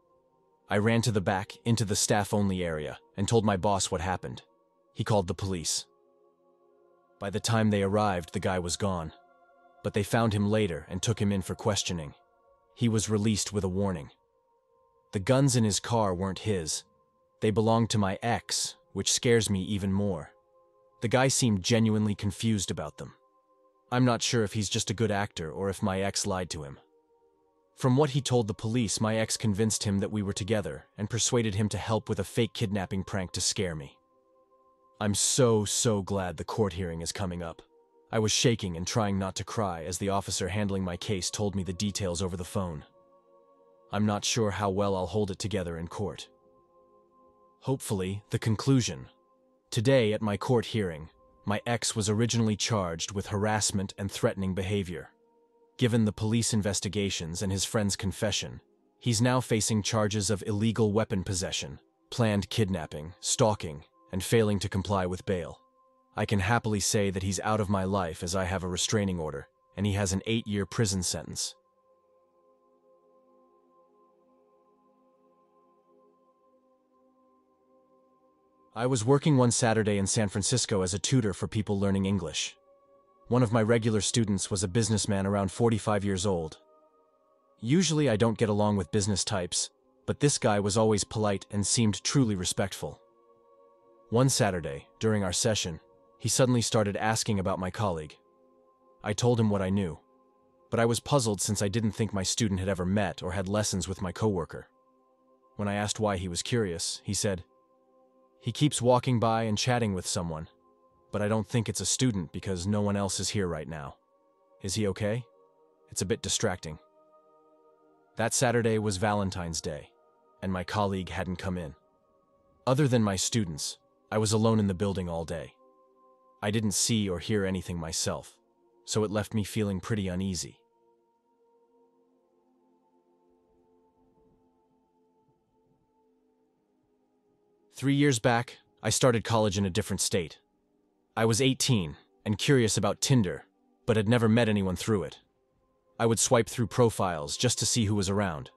I ran to the back, into the staff-only area, and told my boss what happened. He called the police. By the time they arrived, the guy was gone. But they found him later and took him in for questioning. He was released with a warning. The guns in his car weren't his. They belonged to my ex, which scares me even more. The guy seemed genuinely confused about them. I'm not sure if he's just a good actor or if my ex lied to him. From what he told the police, my ex convinced him that we were together and persuaded him to help with a fake kidnapping prank to scare me. I'm so glad the court hearing is coming up. I was shaking and trying not to cry as the officer handling my case told me the details over the phone. I'm not sure how well I'll hold it together in court. Hopefully, the conclusion. Today, at my court hearing, my ex was originally charged with harassment and threatening behavior. Given the police investigations and his friend's confession, he's now facing charges of illegal weapon possession, planned kidnapping, stalking, and failing to comply with bail. I can happily say that he's out of my life as I have a restraining order, and he has an 8-year prison sentence. I was working one Saturday in San Francisco as a tutor for people learning English. One of my regular students was a businessman around 45 years old. Usually I don't get along with business types, but this guy was always polite and seemed truly respectful. One Saturday, during our session, he suddenly started asking about my colleague. I told him what I knew, but I was puzzled since I didn't think my student had ever met or had lessons with my coworker. When I asked why he was curious, he said, "He keeps walking by and chatting with someone, but I don't think it's a student because no one else is here right now. Is he okay? It's a bit distracting." That Saturday was Valentine's Day, and my colleague hadn't come in. Other than my students, I was alone in the building all day. I didn't see or hear anything myself, so it left me feeling pretty uneasy. Three years back, I started college in a different state. I was 18 and curious about Tinder, but had never met anyone through it. I would swipe through profiles just to see who was around.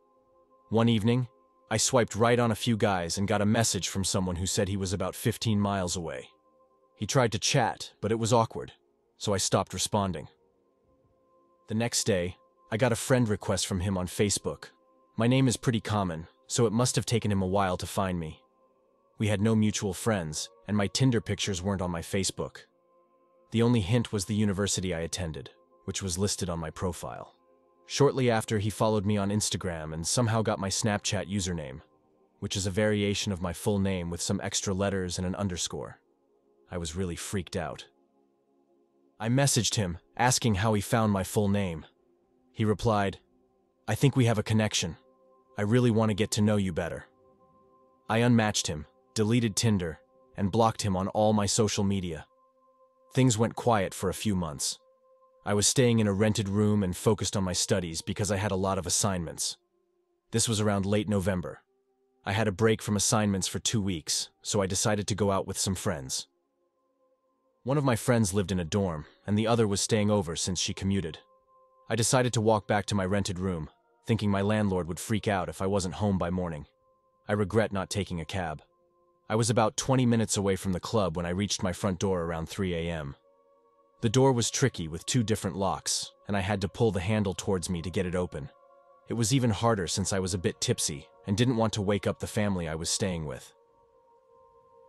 One evening, I swiped right on a few guys and got a message from someone who said he was about 15 miles away. He tried to chat, but it was awkward, so I stopped responding. The next day, I got a friend request from him on Facebook. My name is pretty common, so it must have taken him a while to find me. We had no mutual friends, and my Tinder pictures weren't on my Facebook. The only hint was the university I attended, which was listed on my profile. Shortly after, he followed me on Instagram and somehow got my Snapchat username, which is a variation of my full name with some extra letters and an underscore. I was really freaked out. I messaged him, asking how he found my full name. He replied, "I think we have a connection. I really want to get to know you better." I unmatched him, deleted Tinder, and blocked him on all my social media. Things went quiet for a few months. I was staying in a rented room and focused on my studies because I had a lot of assignments. This was around late November. I had a break from assignments for 2 weeks, so I decided to go out with some friends. One of my friends lived in a dorm, and the other was staying over since she commuted. I decided to walk back to my rented room, thinking my landlord would freak out if I wasn't home by morning. I regret not taking a cab. I was about 20 minutes away from the club when I reached my front door around 3 a.m. The door was tricky with 2 different locks, and I had to pull the handle towards me to get it open. It was even harder since I was a bit tipsy and didn't want to wake up the family I was staying with.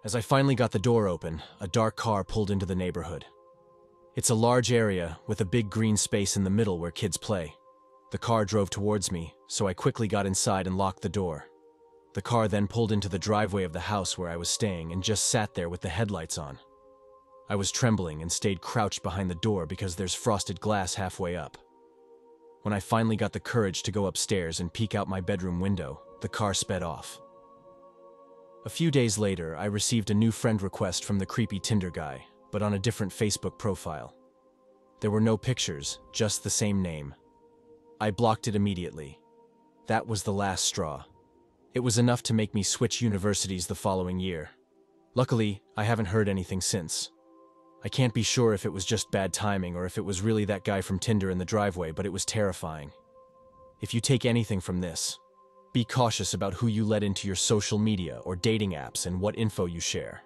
As I finally got the door open, a dark car pulled into the neighborhood. It's a large area with a big green space in the middle where kids play. The car drove towards me, so I quickly got inside and locked the door. The car then pulled into the driveway of the house where I was staying and just sat there with the headlights on. I was trembling and stayed crouched behind the door because there's frosted glass halfway up. When I finally got the courage to go upstairs and peek out my bedroom window, the car sped off. A few days later, I received a new friend request from the creepy Tinder guy, but on a different Facebook profile. There were no pictures, just the same name. I blocked it immediately. That was the last straw. It was enough to make me switch universities the following year. Luckily, I haven't heard anything since. I can't be sure if it was just bad timing or if it was really that guy from Tinder in the driveway, but it was terrifying. If you take anything from this, be cautious about who you let into your social media or dating apps and what info you share.